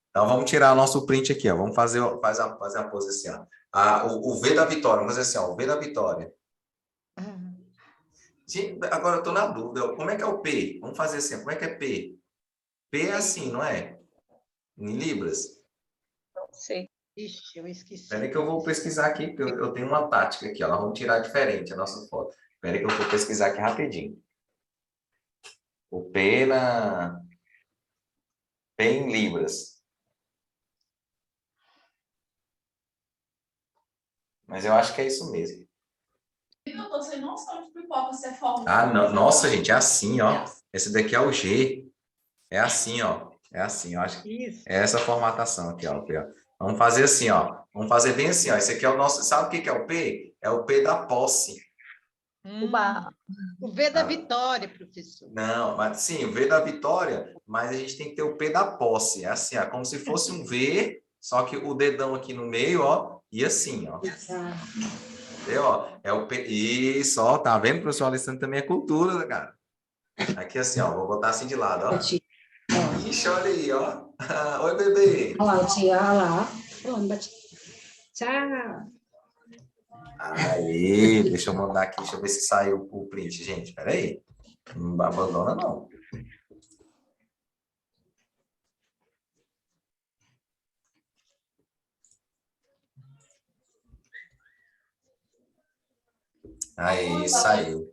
Então, vamos tirar nosso print aqui, ó. Vamos fazer a pose assim, ó. O V da vitória, vamos fazer assim, ó. O V da vitória. Gente, agora eu tô na dúvida. Como é que é o P? Vamos fazer assim, como é que é P? P é assim, não é? Em libras? Não sei. Ixi, eu esqueci. Espera aí que eu vou pesquisar aqui, porque eu tenho uma tática aqui, ó. Nós vamos tirar diferente a nossa foto. Espera aí que eu vou pesquisar aqui rapidinho. O P em libras. Mas eu acho que é isso mesmo. Eu tô sem noção de pipoca, você é forma. Ah, não. Nossa, gente, é assim, ó. Esse daqui é o G. É assim, ó. É assim, eu acho que é essa formatação aqui, ó. Vamos fazer assim, ó. Vamos fazer bem assim, ó. Esse aqui é o nosso... Sabe o que é o P? É o P da posse. O V da vitória, professor. Não, mas sim, o V da vitória, mas a gente tem que ter o P da posse. É assim, ó, como se fosse um V, só que o dedão aqui no meio, ó, e assim, ó. Entendeu? Ó, é o P. Isso, ó, tá vendo, professor Alessandro? Também é cultura, cara. Aqui assim, ó, vou botar assim de lado, ó. Ixi, olha aí, ó. Oi, bebê. Olha, tia, olha lá. Tchau. Aí, deixa eu mandar aqui, deixa eu ver se saiu o print, gente. Peraí. Não abandona, não. Aí, saiu.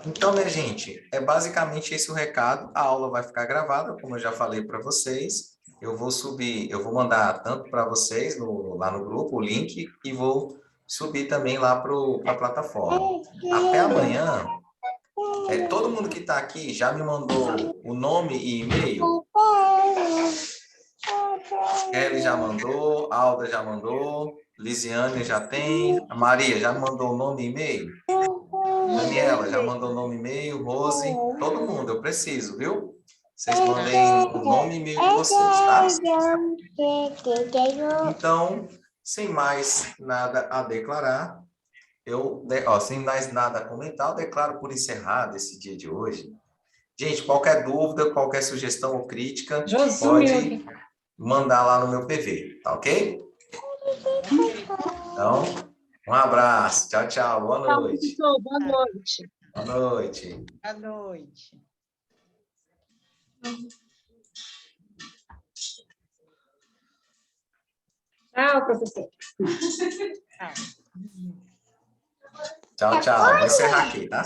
Então, minha gente, é basicamente esse o recado. A aula vai ficar gravada, como eu já falei para vocês. Eu vou subir, eu vou mandar tanto para vocês lá no grupo o link e vou subir também lá para a plataforma. Até amanhã. Todo mundo que está aqui já me mandou o nome e e-mail? Kelly já mandou, Alda já mandou, Lisiane já tem, a Maria já mandou o nome e e-mail? Daniela já mandou o nome e e-mail, Rose, todo mundo, eu preciso, viu? Vocês mandem o nome e e-mail de vocês, tá? Então, sem mais nada a declarar, sem mais nada a comentar, eu declaro por encerrado esse dia de hoje. Gente, qualquer dúvida, qualquer sugestão ou crítica, pode mandar lá no meu PV, tá ok? Então, um abraço. Tchau, tchau. Boa noite. Boa noite. Boa noite. Boa noite. Tchau, professor. Tchau, tchau. Vou encerrar aqui, tá?